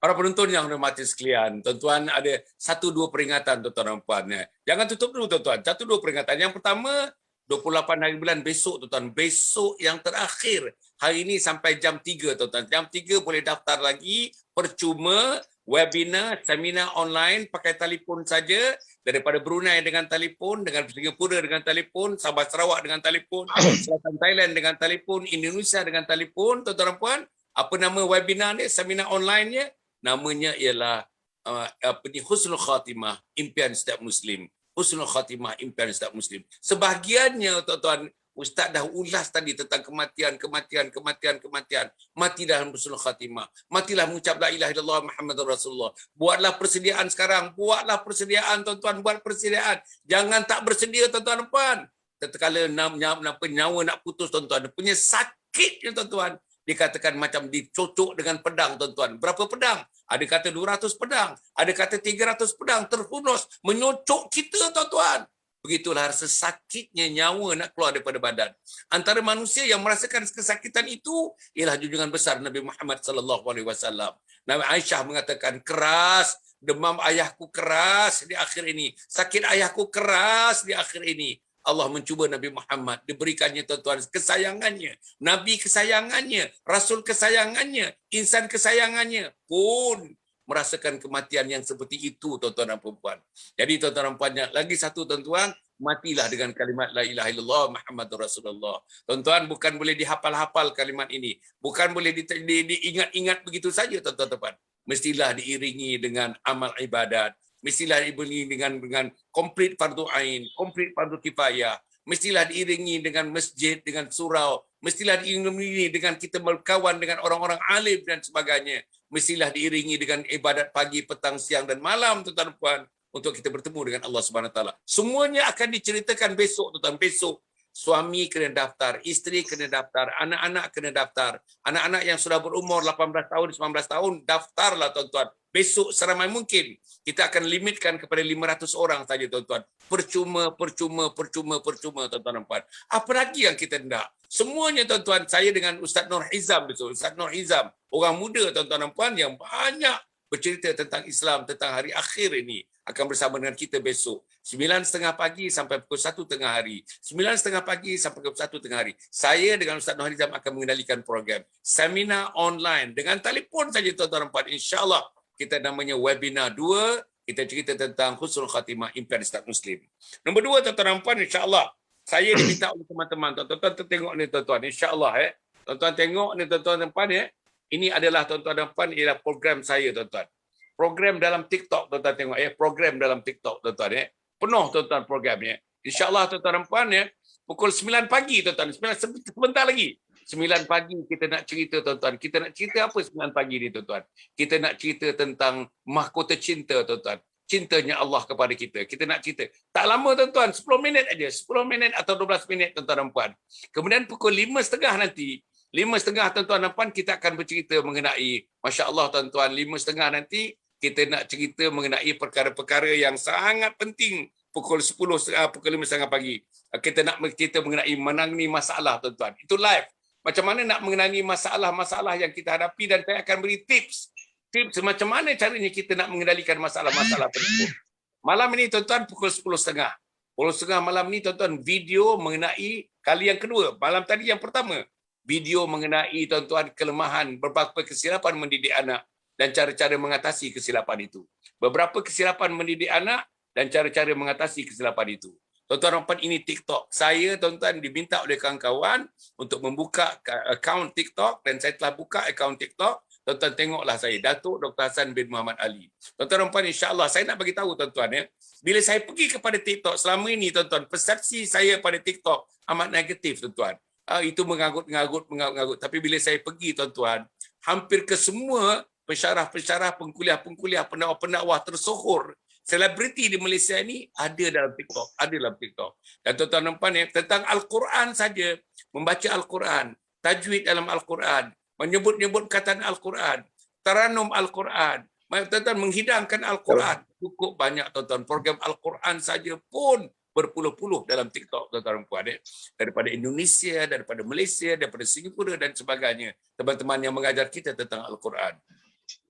Para penonton yang hormati sekalian, tuan-tuan, ada 1-2 peringatan tuan-tuan dan puan. Jangan tutup dulu tuan-tuan. 1-2 peringatan. Yang pertama, 28 hari bulan besok tuan-tuan. Besok yang terakhir. Hari ini sampai jam 3 tuan-tuan. Jam 3 boleh daftar lagi. Percuma, webinar, seminar online, pakai telefon saja. Daripada Brunei dengan telefon, dengan Singapura dengan telefon, Sabah Sarawak dengan telefon, Selatan Thailand dengan telefon, Indonesia dengan telefon. Tuan-tuan dan puan, apa nama webinar ni, seminar online-nya? Namanya ialah Husnul Khatimah, impian setiap Muslim. husnul khatimah, impian setiap Muslim. Sebahagiannya tuan-tuan, Ustaz dah ulas tadi tentang kematian. Mati dalam husnul khatimah. Matilah mengucap la ilaha illallah Muhammadur Rasulullah. Buatlah persediaan sekarang. Buatlah persediaan tuan-tuan. Buat persediaan. Jangan tak bersedia tuan-tuan puan. Tatkala nyawa nak putus tuan-tuan. Punya sakitnya tuan-tuan. Dikatakan macam dicocok dengan pedang tuan-tuan. Berapa pedang? Ada kata 200 pedang. Ada kata 300 pedang. Terhunus. Menyocok kita tuan-tuan. Begitulah rasa sakitnya nyawa nak keluar daripada badan. Antara manusia yang merasakan kesakitan itu ialah junjungan besar Nabi Muhammad sallallahu alaihi wasallam. Nabi Aisyah mengatakan, keras demam ayahku, keras di akhir ini. Sakit ayahku keras di akhir ini. Allah mencuba Nabi Muhammad, diberikannya tuan-tuan kesayangannya, Nabi kesayangannya, Rasul kesayangannya, insan kesayangannya pun merasakan kematian yang seperti itu tuan-tuan dan puan-puan. Jadi tuan-tuan dan puan, lagi satu tuan-tuan, matilah dengan kalimat la ilaha illallah Muhammadur Rasulullah. Tuan-tuan, bukan boleh dihafal-hafal kalimat ini, bukan boleh diingat-ingat begitu saja tuan-tuan dan puan. Mestilah diiringi dengan amal ibadat, mestilah diiringi dengan komplit fardu ain, komplit fardu kifayah, mestilah diiringi dengan masjid, dengan surau, mestilah diiringi dengan kita berkawan dengan orang-orang alim dan sebagainya. Mestilah diiringi dengan ibadat pagi, petang, siang dan malam tuan-tuan dan puan untuk kita bertemu dengan Allah Subhanahu Wa Taala. Semuanya akan diceritakan besok tuan-tuan. Besok suami kena daftar, isteri kena daftar, anak-anak kena daftar. Anak-anak yang sudah berumur 18 tahun, 19 tahun daftarlah tuan-tuan. Besok seramai mungkin kita akan limitkan kepada 500 orang saja tuan-tuan. Percuma tuan-tuan dan puan. Apa lagi yang kita hendak? Semuanya tuan-tuan, saya dengan Ustaz Nur Hizam besok. Ustaz Nur Hizam, orang muda tuan-tuan dan puan yang banyak bercerita tentang Islam, tentang hari akhir ini, akan bersama dengan kita besok. 9.30 pagi sampai pukul 1 tengah hari. 9.30 pagi sampai pukul 1 tengah hari. Saya dengan Ustaz Nur Hizam akan mengendalikan program. Seminar online dengan telefon saja tuan-tuan dan puan. InsyaAllah kita namanya webinar 2. Kita cerita tentang husnul khatimah, impian setiap Muslim. Nombor 2 tuan-tuan dan puan, insyaAllah saya diminta oleh teman-teman. Tuan-tuan tengok ni tuan-tuan. InsyaAllah tuan-tuan tengok ni tuan-tuan dan puan Ini adalah tuan-tuan dan puan ialah program saya tuan-tuan. Program dalam TikTok tuan-tuan tengok program dalam TikTok tuan-tuan Penuh tuan-tuan programnya. InsyaAllah tuan-tuan dan puan pukul 9 pagi tuan-tuan. Sebentar lagi. 9 pagi kita nak cerita tuan-tuan. Kita nak cerita apa 9 pagi ni tuan-tuan? Kita nak cerita tentang mahkota cinta tuan-tuan. Cintanya Allah kepada kita. Kita nak cerita. Tak lama tuan-tuan, 10 minit aja. 10 minit atau 12 minit tuan-tuan dan puan. Kemudian pukul 5.30 nanti, 5.30 tuan-tuan dan puan, kita akan bercerita mengenai, Masya Allah tuan-tuan, 5.30 nanti, kita nak cerita mengenai perkara-perkara yang sangat penting. Pukul 5.30 pagi. Kita nak bercerita mengenai menangani masalah tuan-tuan. Itu live. Macam mana nak mengenai masalah-masalah yang kita hadapi, dan saya akan beri tips macam mana caranya kita nak mengendalikan masalah-masalah tersebut. Malam ini tuan-tuan pukul 10.30. Pukul 10.30 malam ini tuan-tuan video mengenai kali yang kedua. Malam tadi yang pertama. Video mengenai tuan-tuan kelemahan beberapa kesilapan mendidik anak dan cara-cara mengatasi kesilapan itu. Beberapa kesilapan mendidik anak dan cara-cara mengatasi kesilapan itu. Tuan-tuan dan puan, ini TikTok. Saya tuan-tuan diminta oleh kawan-kawan untuk membuka akaun TikTok dan saya telah buka akaun TikTok. Tuan-tuan tengoklah saya, Datuk Dr. Hassan bin Muhammad Ali. Tuan-tuan dan puan, insya-Allah saya nak bagi tahu tuan-tuan bila saya pergi kepada TikTok selama ini tuan-tuan, persepsi saya pada TikTok amat negatif tuan-tuan. Itu mengagut. Tapi bila saya pergi tuan-tuan, hampir ke semua pensyarah-pensyarah, pengkuliah-pengkuliah, pendakwah-pendakwah tersohor, selebriti di Malaysia ini ada dalam TikTok. Dan tuan-tuan dan puan tentang Al-Quran saja, membaca Al-Quran, tajwid dalam Al-Quran, menyebut-nyebut kataan Al-Quran, taranum Al-Quran, tuan-tuan menghidangkan Al-Quran. Cukup banyak tuan-tuan, program Al-Quran saja pun berpuluh-puluh dalam TikTok tuan-tuan dan puan. Daripada Indonesia, daripada Malaysia, daripada Singapura dan sebagainya. Teman-teman yang mengajar kita tentang Al-Quran.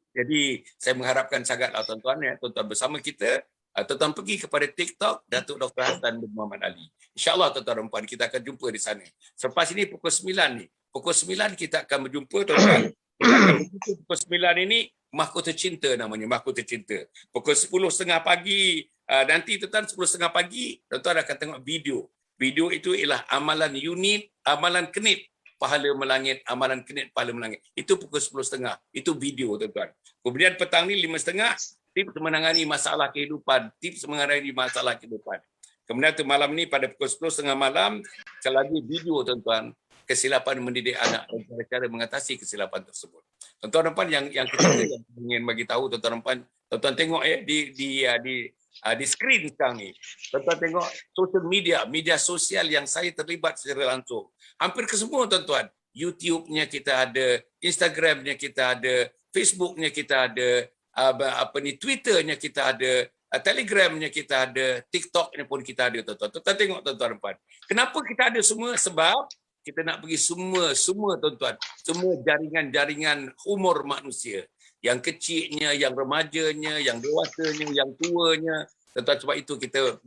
Jadi saya mengharapkan sangatlah tuan-tuan tuan-tuan bersama kita, tuan-tuan pergi kepada TikTok Datuk Dr. Hassan bin Muhammad Ali. InsyaAllah tuan-tuan dan puan, kita akan jumpa di sana. Selepas ini pukul 9 ni. Pukul 9 kita akan berjumpa tuan-tuan. Kita akan berjumpa pukul 9 ini, Mahkota Cinta namanya, Mahkota Cinta. Pukul 10.30 pagi, nanti tuan-tuan 10.30 pagi, tuan-tuan akan tengok video. Video itu ialah amalan unit, amalan kenit, pahala melangit, amalan kenit, pahala melangit. Itu pukul 10.30. Itu video tuan-tuan. Kemudian petang ni 5.30, tips menangani masalah kehidupan, Kemudian tu malam ni pada pukul 10.30 malam, sekali lagi video tuan-tuan, kesilapan mendidik anak dan cara-cara mengatasi kesilapan tersebut. Tuan-tuan dan puan yang kita yang ingin bagi tahu tuan-tuan tengok di skrin sekarang ni. Tuan-tuan tengok media sosial yang saya terlibat secara langsung. Hampir kesemua tuan-tuan. YouTube-nya kita ada, Instagram-nya kita ada, Facebook-nya kita ada, Twitter-nya kita ada, Telegram-nya kita ada, TikTok-nya pun kita ada tuan-tuan. Tuan-tuan tengok tuan-tuan dan puan. Kenapa kita ada semua? Sebab kita nak pergi semua tuan-tuan. Semua jaringan-jaringan umur manusia. Yang kecilnya, yang remajanya, yang dewasanya, yang tuanya. Tuan-tuan, sebab itu kita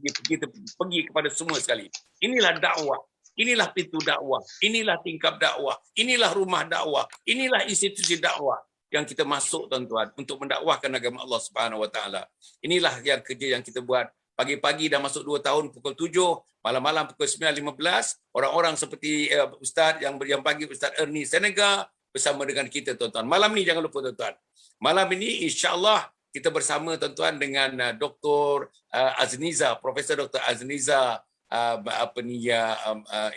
pergi kepada semua sekali. Inilah dakwah. Inilah pintu dakwah. Inilah tingkap dakwah. Inilah rumah dakwah. Inilah institusi dakwah yang kita masuk tuan-tuan untuk mendakwahkan agama Allah Subhanahu Wa Taala. Inilah yang kerja yang kita buat. Pagi-pagi dah masuk 2 tahun pukul 7, malam-malam pukul 9.15, orang-orang seperti Ustaz yang pagi Ustaz Ernie Senegal bersama dengan kita tuan-tuan. Malam ni jangan lupa tuan-tuan. Malam ini insya-Allah kita bersama tuan-tuan dengan Dr. Azniza, Profesor Dr. Azniza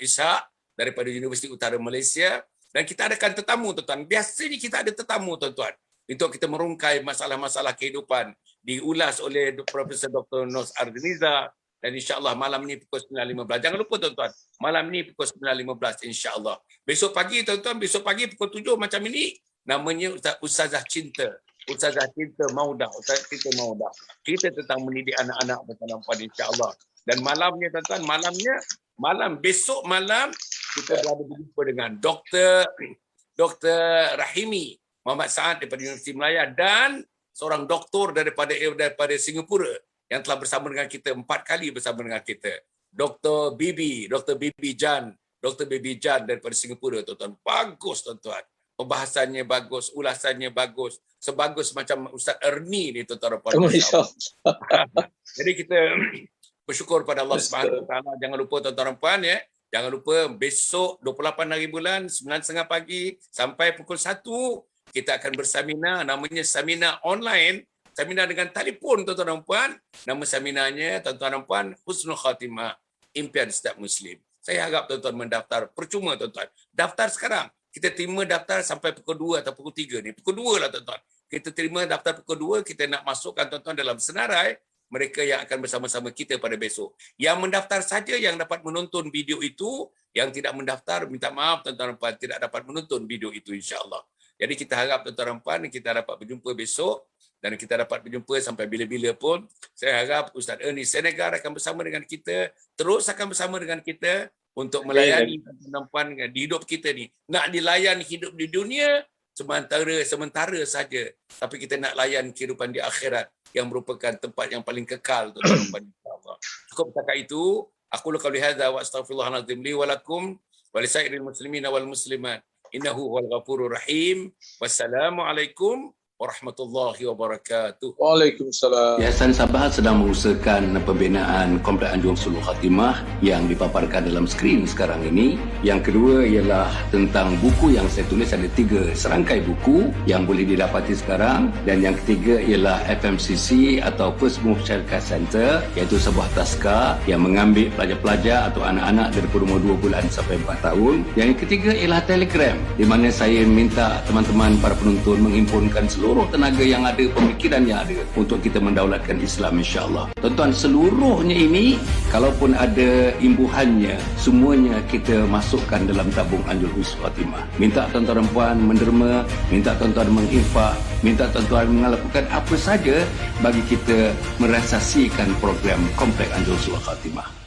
Ishak daripada Universiti Utara Malaysia. Dan kita adakan tetamu tuan-tuan. Biasanya kita ada tetamu tuan-tuan. Untuk kita merungkai masalah-masalah kehidupan. Diulas oleh Profesor Dr. Nos Azniza. Dan insya-Allah malam ni pukul 9.15. Jangan lupa tuan-tuan. Malam ni pukul 9.15 insya-Allah. Besok pagi tuan-tuan, pukul 7 macam ini. Namanya Ustazah Cinta. Ustazah Cinta Maudah. Ustazah Cinta Maudah. Cerita tentang mendidik anak-anak tuan-tuan insya-Allah. Dan malamnya tuan-tuan, besok malam kita berada berjumpa dengan Dr. Rahimi Muhammad Saad daripada Universiti Melaya dan seorang doktor daripada Singapura yang telah bersama dengan kita 4 kali bersama dengan kita. Dr. Bibi Jan daripada Singapura tuan-tuan. Bagus tuan-tuan. Pembahasannya bagus, ulasannya bagus. Sebagus macam Ustaz Ernie ni tuan-tuan. Jadi kita bersyukur pada Allah Subhanahu Wa Taala. Jangan lupa tuan-tuan dan puan ya. Jangan lupa besok 28 hari bulan 9.30 pagi sampai pukul 1 kita akan berseminar, namanya seminar online, seminar dengan telefon tuan-tuan dan puan. Nama seminarnya tuan-tuan dan puan Husnul Khatimah, impian setiap Muslim. Saya harap tuan-tuan mendaftar, percuma tuan-tuan. Daftar sekarang. Kita terima daftar sampai pukul 2 atau pukul 3 ni. Pukul 2 lah tuan-tuan. Kita terima daftar pukul 2, kita nak masukkan tuan-tuan dalam senarai mereka yang akan bersama-sama kita pada besok. Yang mendaftar saja yang dapat menonton video itu, yang tidak mendaftar, minta maaf tuan-tuan dan puan, tidak dapat menonton video itu insya-Allah. Jadi kita harap tuan-tuan dan puan, kita dapat berjumpa besok dan kita dapat berjumpa sampai bila-bila pun. Saya harap Ustaz Ernie Senegal akan bersama dengan kita, terus akan bersama dengan kita untuk melayani tuan-tuan dan puan di hidup kita ni. Nak dilayan hidup di dunia sementara saja, tapi kita nak layan kehidupan di akhirat yang merupakan tempat yang paling kekal tuan-tuan insya-Allah. Cukup setakat itu, aku qauli hadza wa astaghfirullahalazim li wa lakum wa lisairil muslimin wal muslimat innahu huwal ghafurur rahim. Wassalamualaikum warahmatullahi wabarakatuh. Waalaikumsalam. Yayasan Sabah sedang mengusahakan pembinaan Komplek Anjung Sulul Khatimah yang dipaparkan dalam skrin sekarang ini. Yang kedua ialah tentang buku yang saya tulis, ada 3 serangkai buku yang boleh didapati sekarang. Dan yang ketiga ialah FMCC atau First Move Childcare Center, iaitu sebuah taska yang mengambil pelajar-pelajar atau anak-anak daripada umur 2 bulan sampai 4 tahun. Yang ketiga ialah Telegram, di mana saya minta teman-teman para penonton menghimpunkan seluruh tenaga yang ada, pemikiran yang ada untuk kita mendaulatkan Islam insya-Allah. Tuan-tuan, seluruhnya ini kalaupun ada imbuhannya, semuanya kita masukkan dalam tabung Anjul Husnul Khatimah. Minta tuan-tuan dan puan menderma, minta tuan-tuan menginfak, minta tuan-tuan melakukan apa saja bagi kita merasasikan program Komplek Anjul Husnul Khatimah.